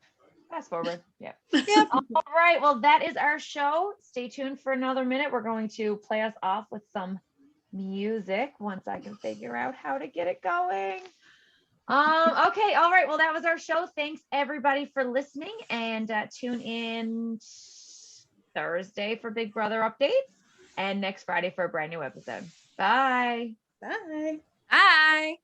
Fast forward. Yeah. Yep. All right. Well, that is our show. Stay tuned for another minute. We're going to play us off with some music once I can figure out how to get it going. Okay. All right. Well, that was our show. Thanks everybody for listening, and tune in Thursday for Big Brother updates and next Friday for a brand new episode. Bye. Bye. Bye.